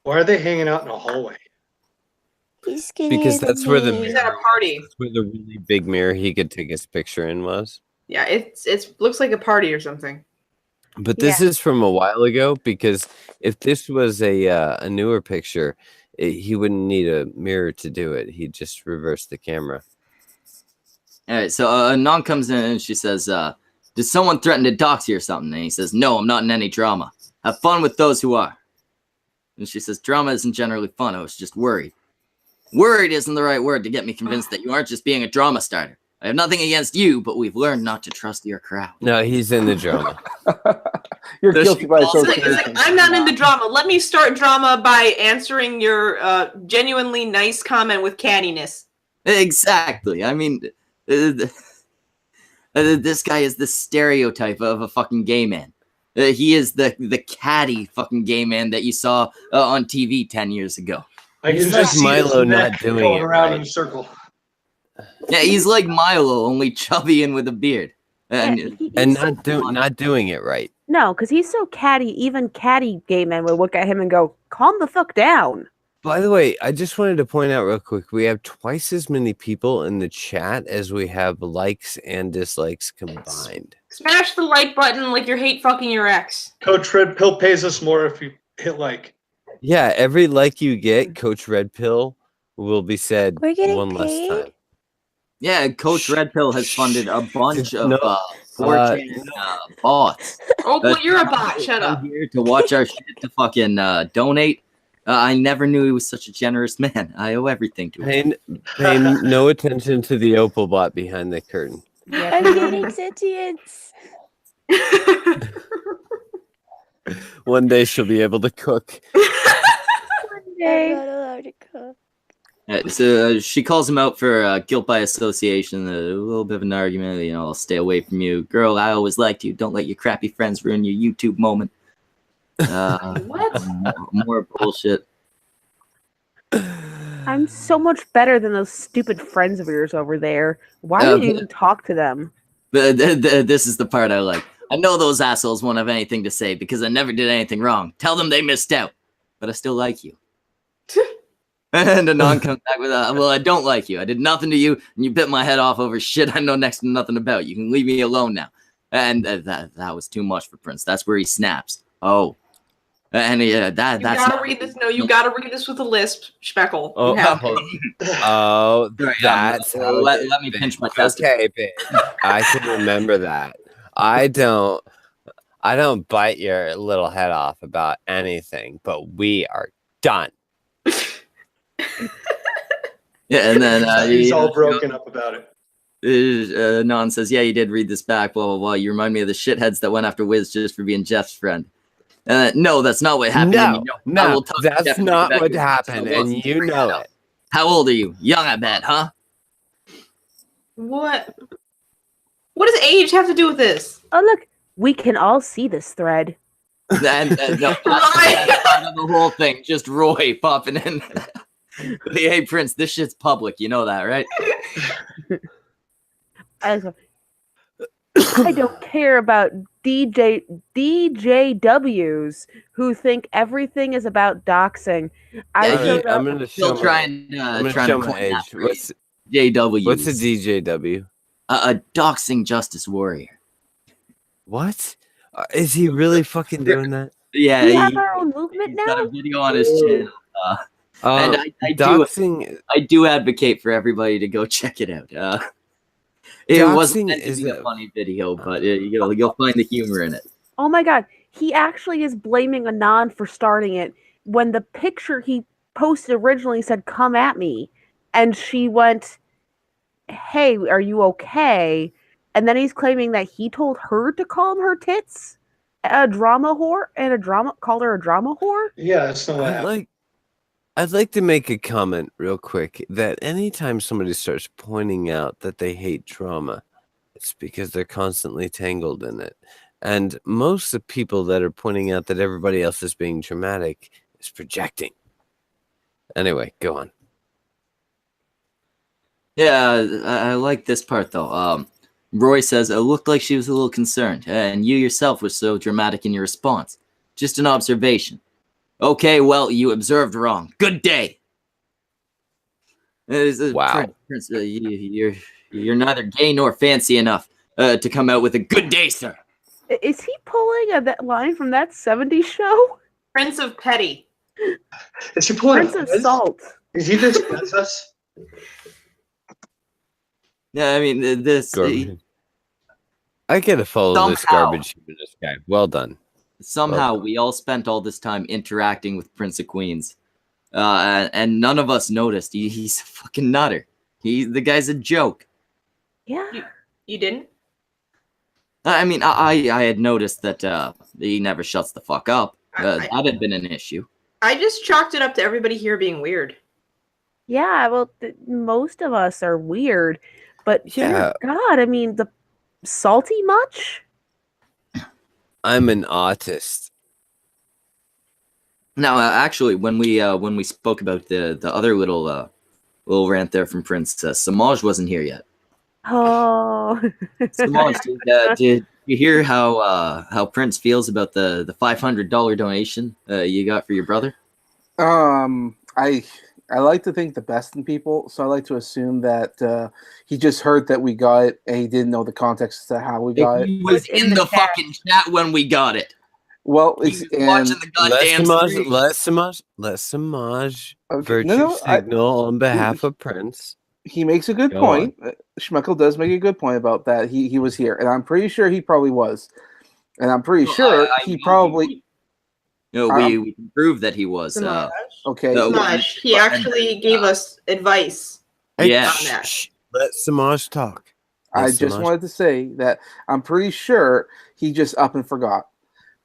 S4: Why are they hanging out in a hallway?
S6: He's skinnier
S2: because
S6: than
S2: that's where the
S6: me.
S1: He's at a party.
S2: that's where the really big mirror he could take his picture in was.
S1: Yeah, it's looks like a party or something.
S2: But this is from a while ago because if this was a newer picture, he wouldn't need a mirror to do it. He'd just reverse the camera.
S3: All right, so Anon comes in and she says, "Did someone threaten to dox you or something?" And he says, "No, I'm not in any drama. Have fun with those who are." And she says, "Drama isn't generally fun. I was just worried. Worried isn't the right word to get me convinced that you aren't just being a drama starter. I have nothing against you, but we've learned not to trust your crowd."
S2: No, he's in the drama.
S7: You're
S3: Does
S7: guilty
S3: she
S7: by
S3: also-
S1: It's like,
S7: association.
S1: I'm not in the drama. Let me start drama by answering your genuinely nice comment with cattiness.
S3: Exactly. I mean, this guy is the stereotype of a fucking gay man. He is the catty fucking gay man that you saw on TV 10 years ago.
S4: I
S2: He's
S4: can
S2: like
S4: just see
S2: Milo
S4: his
S2: not
S4: neck
S2: doing
S4: going
S2: it
S4: around
S2: right.
S4: in a circle.
S3: Yeah, he's like Milo, only chubby and with a beard. And
S2: And not doing it right.
S5: No, because he's so catty. Even catty gay men would look at him and go, "Calm the fuck down."
S2: By the way, I just wanted to point out real quick, we have twice as many people in the chat as we have likes and dislikes combined.
S1: Smash the like button like you're hate fucking your ex.
S4: Coach Red Pill pays us more if you hit like.
S2: Yeah, every like you get, Coach Red Pill will be said
S6: We're getting
S2: one less
S6: paid?
S2: time.
S3: yeah, Coach Red Pill has funded a bunch of
S2: No,
S3: 4chan bots.
S1: Oh, but you're a bot. Shut
S3: Come
S1: up.
S3: here to watch our shit to fucking donate. I never knew he was such a generous man. I owe everything to him.
S2: Pay no attention to the Opal bot behind the curtain.
S6: I'm getting sentience.
S2: One day she'll be able to cook.
S6: I'm not allowed to cook.
S3: So she calls him out for guilt by association, a little bit of an argument, I'll stay away from you. Girl, I always liked you. Don't let your crappy friends ruin your YouTube moment.
S1: What?
S3: More bullshit.
S5: I'm so much better than those stupid friends of yours over there. Why did you even talk to them?
S3: But this is the part I like. I know those assholes won't have anything to say because I never did anything wrong. Tell them they missed out. But I still like you. And Anon comes back with, well, I don't like you. I did nothing to you, and you bit my head off over shit I know next to nothing about. You can leave me alone now. And that was too much for Prince. That's where he snaps. Oh. And that's
S1: You gotta read this. No, you gotta read this with a lisp, Speckle.
S2: Oh,
S1: You have to.
S2: oh,
S3: Right,
S2: that's how
S3: let
S2: it
S3: me
S2: is.
S3: pinch my chest.
S2: Okay, babe. I can remember that. I don't bite your little head off about anything, but we are done.
S3: Yeah, and then
S4: He's all broken up about it.
S3: Non says, "Yeah, you did read this back. Blah blah blah. You remind me of the shitheads that went after Wiz just for being Jeff's friend." No, that's not what happened. and I will talk to
S2: that's
S3: Jeff
S2: not
S3: about
S2: what
S3: you.
S2: happened,
S3: So
S2: and
S3: listen,
S2: you know it.
S3: How old are you? Young, I bet, huh?
S1: What? What does age have to do with this?
S5: Oh, look, we can all see this thread.
S3: No, that's part of the whole thing. Just Roy popping in. Hey, Prince, this shit's public. You know that, right?
S5: I don't care about DJWs who think everything is about doxing.
S3: Yeah,
S2: I'm gonna
S3: Still
S2: show
S3: trying
S2: I'm gonna
S3: to
S2: show my
S3: coin that
S2: age.
S3: phrase. JW.
S2: What's a DJW?
S3: A doxing justice warrior.
S2: What? Is he really fucking doing that?
S3: Yeah,
S5: We have our own movement
S3: he's
S5: now.
S3: got a video on his channel. And
S2: doxing,
S3: I do advocate for everybody to go check it out. It wasn't meant to be a funny video, but you'll find the humor in it.
S5: Oh my god, he actually is blaming Anon for starting it when the picture he posted originally said "come at me," and she went, "Hey, are you okay?" And then he's claiming that he told her to call him her tits, a drama whore, and called her a drama whore.
S4: Yeah, that's not what happened.
S2: I'd like to make a comment real quick that anytime somebody starts pointing out that they hate drama, it's because they're constantly tangled in it. And most of the people that are pointing out that everybody else is being dramatic is projecting. Anyway, go on.
S3: Yeah, I like this part though. Roy says it looked like she was a little concerned, and you yourself were so dramatic in your response. Just an observation. Okay, well, you observed wrong. Good day.
S2: Wow.
S3: Prince, you're neither gay nor fancy enough to come out with a good day, sir.
S5: Is he pulling that line from that '70s show?
S1: Prince of Petty.
S4: Is he pulling
S5: Prince of Salt.
S4: Is he just us?
S3: Yeah, I mean this.
S2: I gotta follow this garbage humanist guy. Well done.
S3: Somehow we all spent all this time interacting with Prince of Queens, and none of us noticed. He's a fucking nutter. The guy's a joke.
S5: Yeah.
S1: You didn't?
S3: I mean, I had noticed that he never shuts the fuck up. That had been an issue.
S1: I just chalked it up to everybody here being weird.
S5: Yeah, well, most of us are weird, but
S2: Yeah.
S5: dear God, I mean, the salty much?
S2: I'm an artist.
S3: Now, actually, when we spoke about the other little rant there from Prince, Samaj wasn't here yet.
S5: Oh,
S3: Samaj, did you hear how Prince feels about the $500 donation you got for your brother?
S7: I like to think the best in people, so I like to assume that he just heard that we got it and he didn't know the context as to how we got it.
S3: He was in the fucking chat when we got it.
S7: Well,
S3: He was watching the goddamn stream.
S2: Let Samaj
S7: Okay,
S2: virtue signal on behalf of Prince.
S7: He makes a good point. Schmeckel does make a good point about that. He was here, and I'm pretty sure he probably was. And I'm pretty sure he probably...
S3: No, we can prove that he was.
S7: Okay.
S1: Samaj, he actually gave us advice.
S3: Yeah.
S1: On that.
S2: Let Samaj talk.
S7: I just wanted to say that I'm pretty sure he just up and forgot.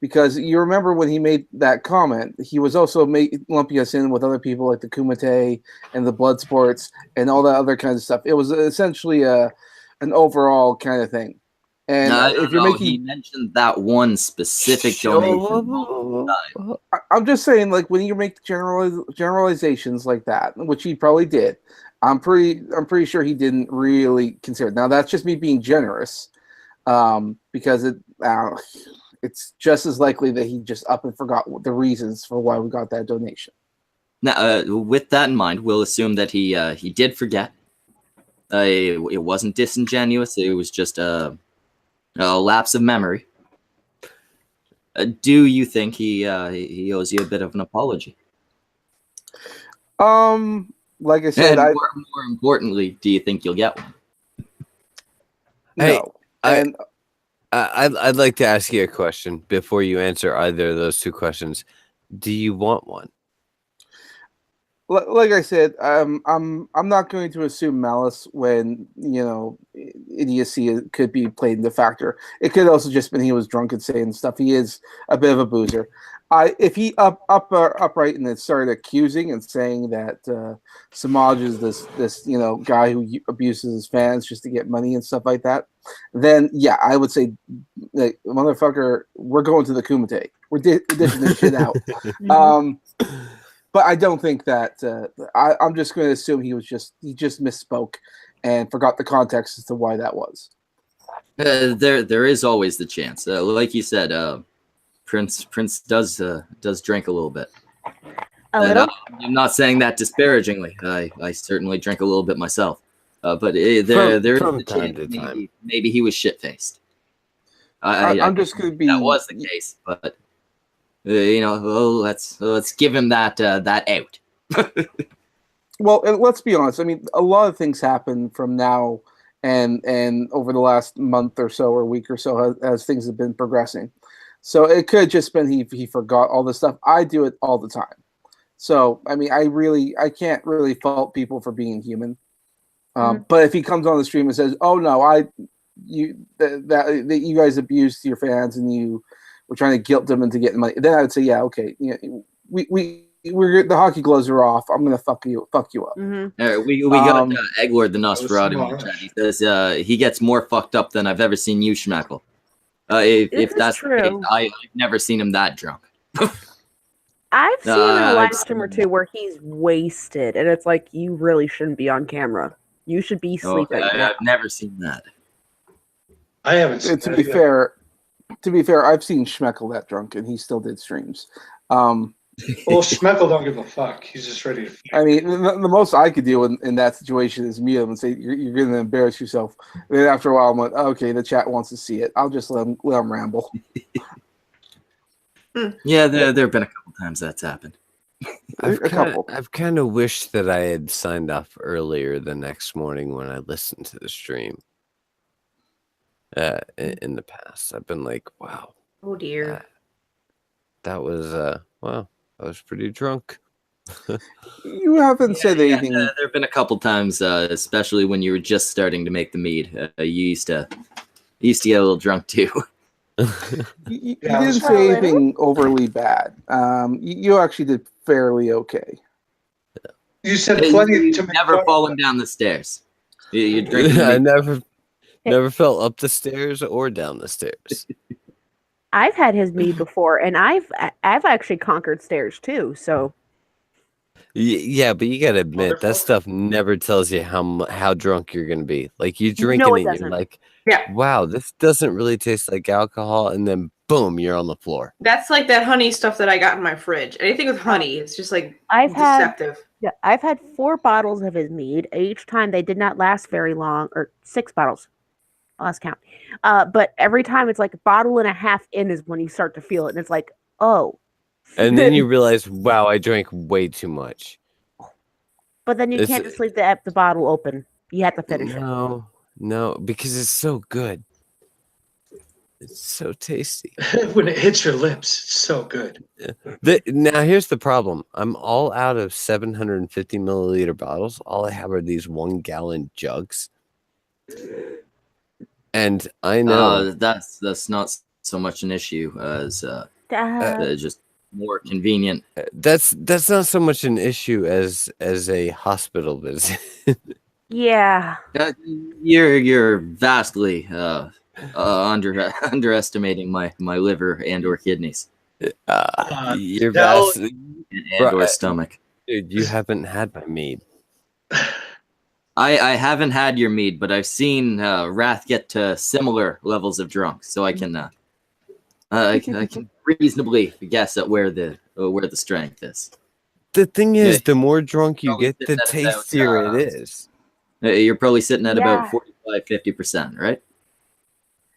S7: Because you remember when he made that comment, he was also lumping us in with other people like the Kumite and the blood sports and all that other kinds of stuff. It was essentially an overall kind of thing. And if you're making,
S3: he mentioned that one specific donation.
S7: I'm just saying, like when you make generalizations like that, which he probably did, I'm pretty sure he didn't really consider it. Now that's just me being generous, because it's just as likely that he just up and forgot the reasons for why we got that donation.
S3: Now, with that in mind, we'll assume that he did forget. It wasn't disingenuous. It was just a lapse of memory. Do you think he owes you a bit of an apology?
S7: Like I said,
S3: and more importantly, do you think you'll get one?
S7: No.
S2: Hey, I'd like to ask you a question before you answer either of those two questions. Do you want one?
S7: Like I said, I'm not going to assume malice when idiocy could be played into factor. It could also just been he was drunk and saying stuff. He is a bit of a boozer. If he upright and then started accusing and saying that Samaj is this guy who abuses his fans just to get money and stuff like that, then yeah, I would say, like, motherfucker, we're going to the Kumite. We're dishing this shit out. But I don't think that. I'm just going to assume he just misspoke and forgot the context as to why that was.
S3: There is always the chance, like you said. Prince does drink a little bit.
S5: A little.
S3: I'm not saying that disparagingly. I certainly drink a little bit myself. But there
S2: from
S3: is a
S2: time
S3: chance
S2: to time.
S3: maybe he was shit faced.
S7: I'm just going to be.
S3: That was the case, but let's give him that out.
S7: Well, and let's be honest. I mean, a lot of things happen from now and over the last month or so or week or so as things have been progressing. So it could have just been he forgot all this stuff. I do it all the time. So I mean, I can't really fault people for being human. But if he comes on the stream and says, "Oh no, that you guys abused your fans and you were trying to guilt them into getting money," then I would say, "Yeah, okay, we're the hockey gloves are off. I'm gonna fuck you up."
S3: Mm-hmm. We got Eglord the Nosferatu in the chat. He says he gets more fucked up than I've ever seen you, Schmeckle. If that's
S5: true.
S3: the case, I've never seen him that drunk.
S5: I've seen him in a live stream or two where he's wasted, and it's like, you really shouldn't be on camera. You should be sleeping.
S3: I've never seen that.
S4: I haven't seen
S7: To be fair, I've seen Schmeckle that drunk, and he still did streams.
S4: Well, Schmeckle don't give a fuck. He's just ready to.
S7: I mean, the most I could do in that situation is mute him and say, "You're going to embarrass yourself." And then after a while, I'm like, "Okay, the chat wants to see it. I'll just let him ramble."
S3: Yeah, there have been a couple times that's happened.
S2: I've kind of wished that I had signed off earlier the next morning when I listened to the stream. In the past, I've been like, "Wow,
S1: Oh dear,
S2: that was wow, I was pretty drunk."
S7: You haven't said anything.
S3: There have been a couple times, especially when you were just starting to make the mead. You used to get a little drunk too.
S7: You didn't say anything overly bad. You actually did fairly okay.
S4: You said plenty to make
S3: never
S4: fun
S3: fallen down the stairs. You drink.
S2: I never fell up the stairs or down the stairs.
S5: I've had his mead before, and I've actually conquered stairs too. So
S2: Yeah, but you gotta admit that stuff never tells you how drunk you're gonna be. Like you drinking
S5: No, it
S2: it, you're
S5: doesn't.
S2: like,
S1: Yeah.
S2: wow, this doesn't really taste like alcohol, and then boom, you're on the floor.
S1: that's like that honey stuff that I got in my fridge. Anything with honey, it's just like
S5: I've
S1: deceptive.
S5: I've had 4 bottles of his mead. Each time they did not last very long, or 6 bottles. I lost count. But every time it's like a bottle and a half in is when you start to feel it, and it's like, oh.
S2: And then you realize, wow, I drank way too much.
S5: But then you can't just leave the bottle open. You have to finish it.
S2: No, because it's so good. It's so tasty.
S4: when it hits your lips, it's so good.
S2: Now here's the problem. I'm all out of 750 milliliter bottles. All I have are these 1 gallon jugs. And I know
S3: that's not so much an issue as just more convenient.
S2: That's not so much an issue as a hospital visit.
S5: Yeah.
S3: You're vastly underestimating my liver and or kidneys.
S2: You're vastly
S3: and or stomach.
S2: Dude, you haven't had my mead.
S3: I haven't had your mead, but I've seen Wrath get to similar levels of drunk, so I can reasonably guess at where the strength is.
S2: The thing is, the more drunk you get, the tastier it is.
S3: You're probably sitting at about 45-50%, right?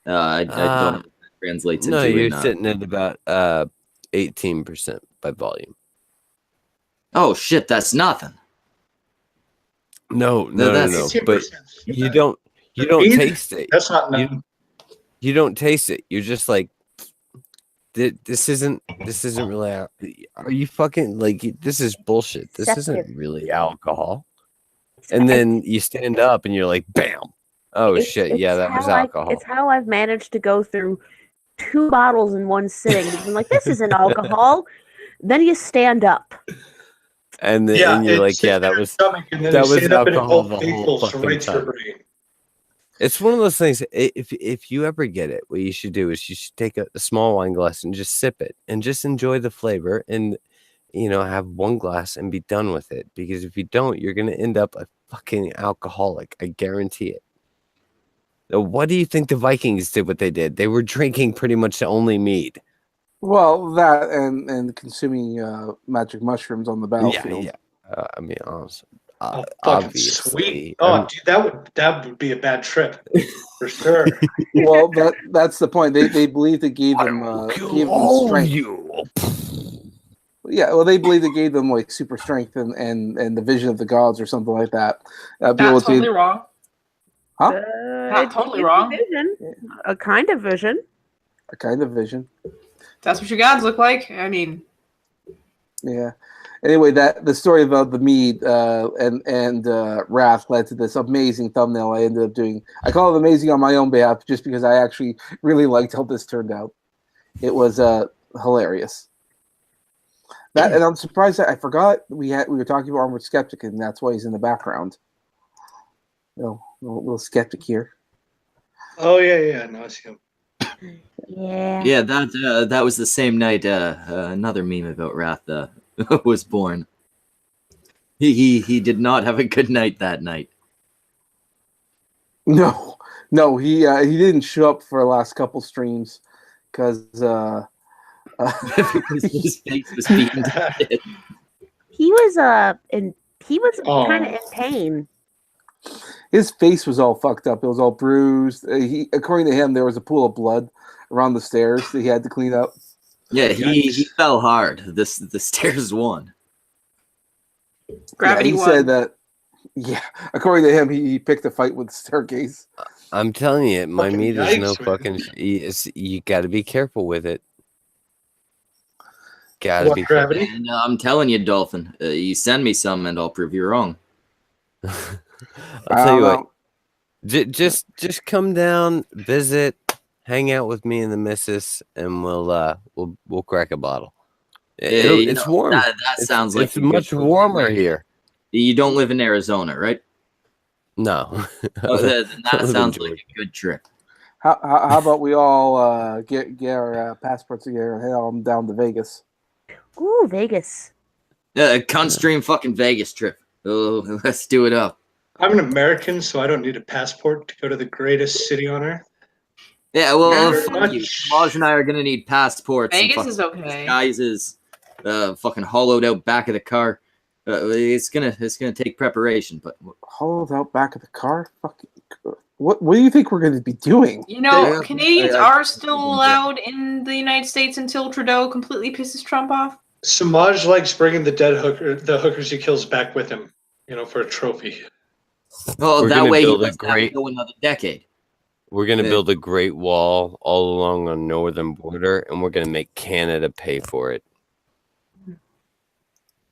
S3: I don't know if that translates into.
S2: No, you're sitting at about 18% by volume.
S3: Oh shit, that's nothing.
S2: No. But you don't taste it.
S4: That's not nothing.
S2: You don't taste it. You're just like, this isn't really. Are you fucking like? This is bullshit. This isn't really alcohol. And then you stand up and you're like, bam. Oh shit! Yeah, that was alcohol.
S5: It's how I've managed to go through 2 bottles in one sitting. You've been like, this isn't alcohol. Then you stand up.
S2: And then
S4: Yeah,
S2: and you're
S4: it
S2: like,
S4: sits
S2: yeah,
S4: in
S2: that
S4: your
S2: was
S4: stomach, and then
S2: that
S4: you
S2: was
S4: stand up and it
S2: alcohol
S4: all
S2: the whole
S4: infiltrates
S2: fucking
S4: right to your
S2: time.
S4: brain.
S2: It's one of those things. If you ever get it, what you should do is you should take a small wine glass and just sip it and just enjoy the flavor and have one glass and be done with it. Because if you don't, you're gonna end up a fucking alcoholic. I guarantee it. Now, what do you think the Vikings did? What they did? They were drinking pretty much only mead.
S7: Well, that and consuming magic mushrooms on the battlefield.
S2: Yeah. I mean, honestly,
S4: Oh, fucking
S2: obviously.
S4: sweet! Oh, dude, that would be a bad trip for sure.
S7: Well, that's the point. They believed it gave them strength. Yeah, well, they believed it gave them like super strength and the vision of the gods or something like that.
S1: Not totally wrong.
S7: Huh?
S1: Not totally wrong.
S5: Vision. A kind of vision.
S7: A kind of vision.
S1: That's what your gods look like. I mean,
S7: yeah. Anyway, the story about the mead and Wrath led to this amazing thumbnail I ended up doing. I call it amazing on my own behalf just because I actually really liked how this turned out. It was hilarious. That, and I'm surprised that I forgot we were talking about Armored Skeptic, and that's why he's in the background. Little skeptic here.
S4: Oh yeah. No, I see him.
S5: Yeah.
S3: Yeah, that was the same night another meme about Wrath was born. He did not have a good night that night.
S7: No, he didn't show up for the last couple streams because
S3: his face was beaten to shit.
S5: He was kind of in pain.
S7: His face was all fucked up. It was all bruised. According to him, there was a pool of blood around the stairs that he had to clean up.
S3: Yeah, he fell hard. The stairs won.
S1: Gravity
S7: he
S1: won.
S7: said that. Yeah, according to him, he picked a fight with the staircase.
S2: I'm telling you, my
S4: Fucking
S2: meat is no
S4: yikes, man.
S2: fucking. You got to be careful with it. Gotta
S4: What,
S2: be
S4: gravity?
S3: And I'm telling you, Dolphin, you send me some and I'll prove you wrong.
S2: I'll tell you what. Just come down, visit, hang out with me and the missus, and we'll crack a bottle. It's warm.
S3: That sounds like
S2: it's much warmer here.
S3: You don't live in Arizona, right?
S2: No.
S3: Oh, that
S2: I live in
S3: sounds
S2: Georgia.
S3: like a good trip.
S7: How about we all get our passports together and head on down to Vegas?
S5: Ooh, Vegas.
S3: Cunt stream fucking Vegas trip. Oh, let's do it up.
S4: I'm an American, so I don't need a passport to go to the greatest city on earth.
S3: Yeah, well,
S4: Very
S3: fuck you.
S4: much.
S3: Maj and I are gonna need passports.
S1: Vegas
S3: and
S1: is okay.
S3: Disguises, fucking hollowed out back of the car. It's gonna take preparation, but
S7: Hollowed out back of the car? Fuck. What do you think we're going to be doing?
S3: Yeah.
S1: Canadians
S3: Yeah.
S1: are still allowed in the United States until Trudeau completely pisses Trump off.
S4: Samaj likes bringing the hookers he kills back with him, for a trophy.
S3: well,
S2: We're
S3: that
S2: gonna
S3: way he
S2: build a
S3: doesn't have to
S2: great-
S3: go another decade.
S2: We're gonna
S3: Yeah.
S2: build a great wall all along our northern border, and we're gonna make Canada pay for it.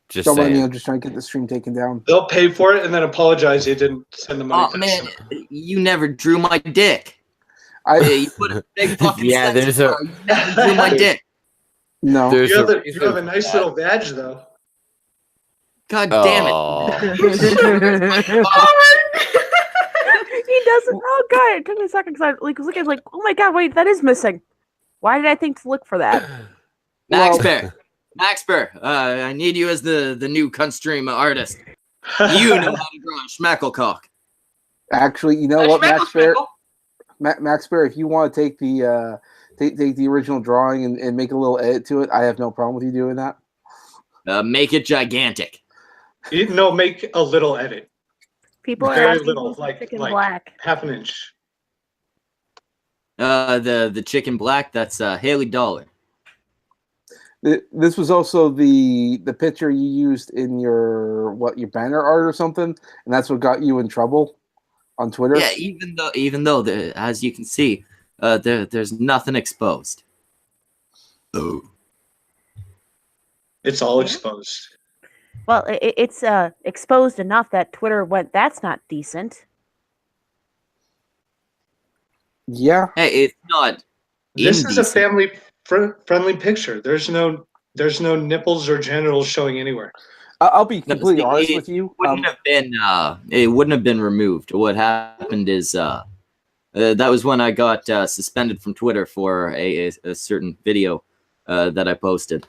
S2: Just
S7: Don't mind me,
S2: saying.
S7: I'm just trying to get the stream taken down.
S4: They'll pay for it and then apologize they didn't send the money.
S3: Oh man, you never drew my dick.
S7: I
S3: You put a big fucking
S2: Yeah,
S3: sex
S2: there's a-
S3: bar, you never drew my dick.
S7: no.
S2: There's
S4: You have,
S2: a
S4: you have a
S2: reason
S4: nice
S2: for
S4: little badge, though.
S3: God
S2: that.
S3: damn it.
S2: Aw.
S5: He doesn't. Oh god, it took me a second because I was looking like, oh my god, wait, that is missing. Why did I think to look for that?
S3: Max
S7: Well-
S3: Bear. Max Bear, I need you as the new cunt stream artist. You know how to draw a schmecklecock.
S7: Actually, you know what, Max Bear? Max Bear, if you want to take the take the original drawing and make a little edit to it, I have no problem with you doing that.
S3: Make it gigantic.
S4: No, make a little edit.
S5: People are
S4: Very
S5: asking
S4: little,
S5: who's the
S4: like-
S5: chicken
S4: like-
S5: black.
S4: Half an inch.
S3: The chicken black, that's Haley Dollar.
S7: This was also the picture you used in your banner art or something, and that's what got you in trouble on Twitter.
S3: Yeah, even though as you can see, there's nothing exposed. Oh.
S4: It's all exposed.
S5: Well, it's exposed enough that Twitter went, that's not decent.
S7: Yeah.
S3: Hey, it's not
S4: This is a
S3: Indecent.
S4: family friendly picture. There's no nipples or genitals showing anywhere.
S7: I'll be
S3: No,
S7: completely
S3: see,
S7: honest
S3: it
S7: with you.
S3: Wouldn't have been. It wouldn't have been removed. What happened is that was when I got suspended from Twitter for a certain video that I posted.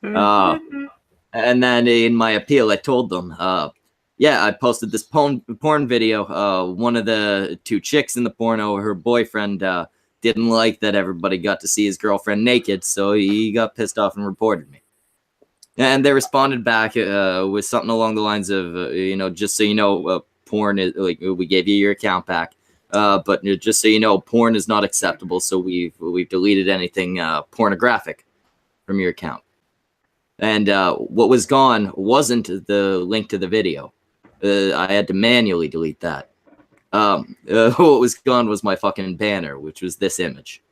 S3: And then in my appeal, I told them, yeah, I posted this porn video. One of the two chicks in the porno, her boyfriend didn't like that everybody got to see his girlfriend naked, so he got pissed off and reported me. And they responded back with something along the lines of, just so you know, porn is like, we gave you your account back, but just so you know, porn is not acceptable. So we've deleted anything pornographic from your account. And what was gone wasn't the link to the video. I had to manually delete that. What was gone was my fucking banner, which was this image.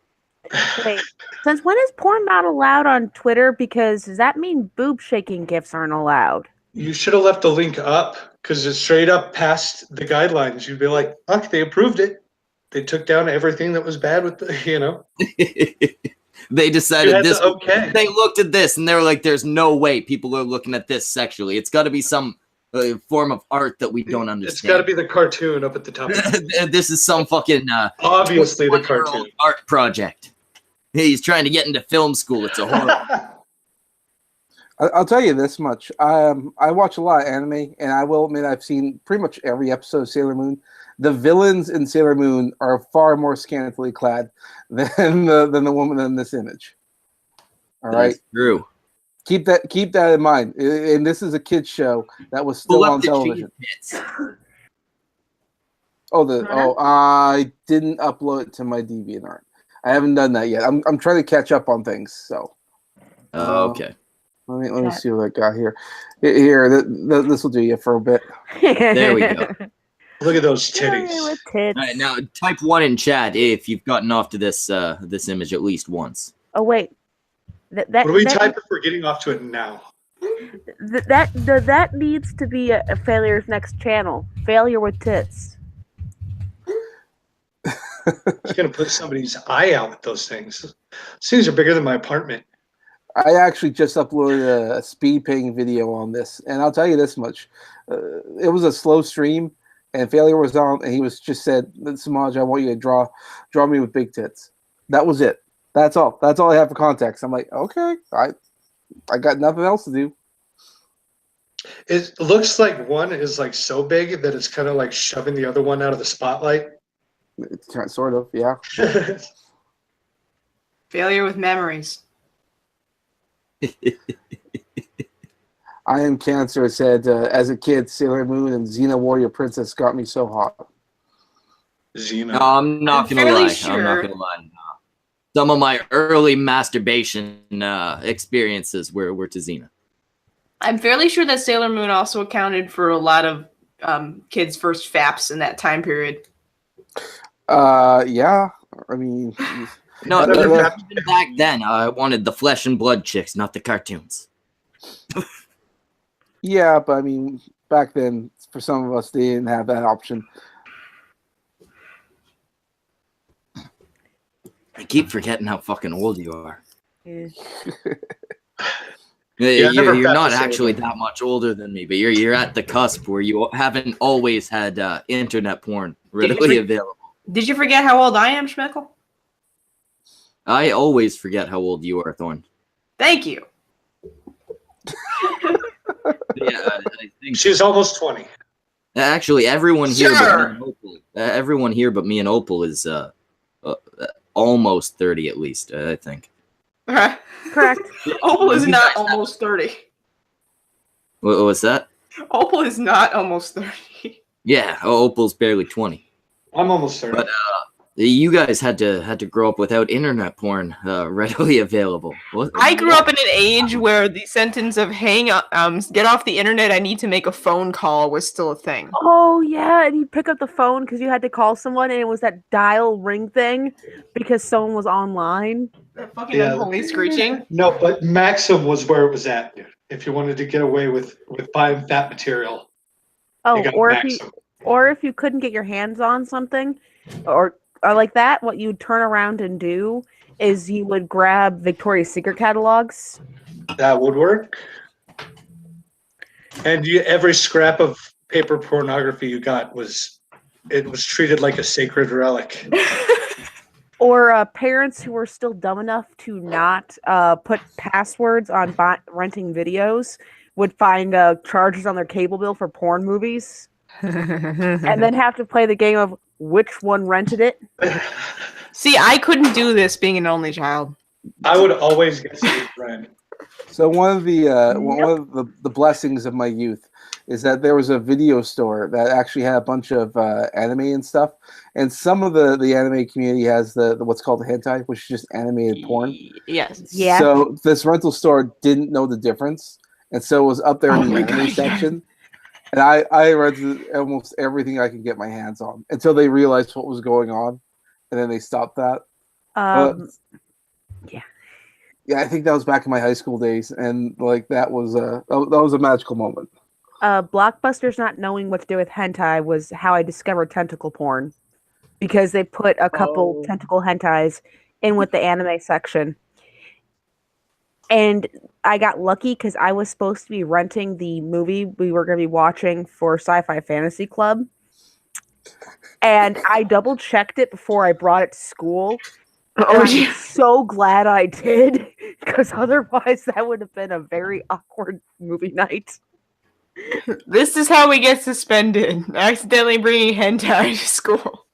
S5: Wait, since when is porn not allowed on Twitter? Because does that mean boob shaking gifs aren't allowed?
S4: You should have left the link up because it's straight up past the guidelines. You'd be like, fuck, they approved it. They took down everything that was bad with the,
S3: They decided
S4: had
S3: this.
S4: to okay.
S3: They looked at this and they were like, "There's no way people are looking at this sexually. It's got to be some form of art that we don't understand.
S4: It's got to be the cartoon up at the top.
S3: This is some fucking
S4: Obviously the
S3: 21-year-old
S4: cartoon.
S3: art project. He's trying to get into film school. It's a horror."
S7: I'll tell you this much. I watch a lot of anime, and I will admit I've seen pretty much every episode of Sailor Moon. The villains in Sailor Moon are far more scantily clad than the woman in this image. All right,
S3: That's true.
S7: keep that in mind. And this is a kids show that was still on television. I didn't upload it to my DeviantArt. I haven't done that yet. I'm trying to catch up on things. So.
S3: Okay.
S7: Let me see what I got here. Here, this will do you for a bit.
S3: There we go.
S4: Look at those titties.
S3: All right, now type 1 in chat if you've gotten off to this this image at least once.
S5: Oh wait,
S4: What do we type if we're getting off to it now?
S5: That needs to be a Failure's next channel. Failure with tits.
S4: It's gonna put somebody's eye out with those things. Those things are bigger than my apartment.
S7: I actually just uploaded a speed painting video on this, and I'll tell you this much: it was a slow stream, and Failure was on, and he was just said, "Samaj, I want you to draw me with big tits." That was it. That's all. That's all I have for context. I'm like, okay, I got nothing else to do.
S4: It looks like one is like so big that it's kind of like shoving the other one out of the spotlight.
S7: It's kind of, sort of, yeah.
S1: Failure with memories.
S7: I Am Cancer said, as a kid, Sailor Moon and Xena Warrior Princess got me so hot.
S4: Xena.
S3: No, I'm not gonna
S1: fairly
S3: lie.
S1: sure.
S3: I'm not gonna lie. No. Some of my early masturbation experiences were to Xena.
S1: I'm fairly sure that Sailor Moon also accounted for a lot of kids' first faps in that time period.
S7: Yeah. I mean,
S3: No,
S4: Whatever.
S3: even back then, I wanted the flesh and blood chicks, not the cartoons.
S7: yeah, but I mean, back then, for some of us, they didn't have that option.
S3: I keep forgetting how fucking old you are.
S5: Yeah.
S4: Yeah, I never
S3: You're
S4: got
S3: not
S4: to say
S3: actually
S4: that.
S3: that much older than me, but you're at the cusp where you haven't always had internet porn readily available.
S1: Did you forget how old I am, Schmeckle?
S3: I always forget how old you are, Thorn.
S1: Thank you.
S3: Yeah, I think
S4: She's almost 20.
S3: actually everyone here,
S1: Sure.
S3: but me and Opal, everyone here but me and Opal is almost 30 at least. I think.
S5: Correct.
S1: Opal is
S3: You
S1: not
S3: guys have-
S1: almost 30.
S3: What was that?
S1: Opal is not almost 30.
S3: Yeah, Opal's barely 20.
S4: I'm almost 30.
S3: But you guys had to grow up without internet porn readily available. What?
S1: I grew up in an age where the sentence of "hang up, get off the internet, I need to make a phone call" was still a thing.
S5: Oh yeah, and you'd pick up the phone because you had to call someone, and it was that dial ring thing because someone was online.
S1: That fucking
S4: Yeah.
S1: unholy screeching.
S4: No, but Maxim was where it was at. Dude. If you wanted to get away with buying fat material,
S5: Oh,
S4: you got
S5: or
S4: Maxim.
S5: if you couldn't get your hands on something, or like that, what you'd turn around and do is you would grab Victoria's Secret catalogs.
S4: That would work. And every scrap of paper pornography you got was treated like a sacred relic.
S5: Or parents who were still dumb enough to not put passwords on renting videos would find charges on their cable bill for porn movies, and then have to play the game of which one rented it.
S1: See, I couldn't do this being an only child.
S4: I would always get some friend.
S7: So one of the blessings of my youth is that there was a video store that actually had a bunch of anime and stuff, and some of the anime community has the what's called hentai, which is just animated porn.
S1: Yes.
S5: Yeah.
S7: So this rental store didn't know the difference, and so it was up there in the anime section. And I rented almost everything I could get my hands on until they realized what was going on, and then they stopped that. Yeah, I think that was back in my high school days, and like that was a magical moment.
S5: Blockbuster's not knowing what to do with hentai was how I discovered tentacle porn, because they put a couple tentacle hentais in with the anime section. And I got lucky because I was supposed to be renting the movie we were going to be watching for Sci-Fi Fantasy Club. And I double checked it before I brought it to school. Oh, I'm so glad I did, because otherwise that would have been a very awkward movie night.
S1: This is how we get suspended. Accidentally bringing hentai to school.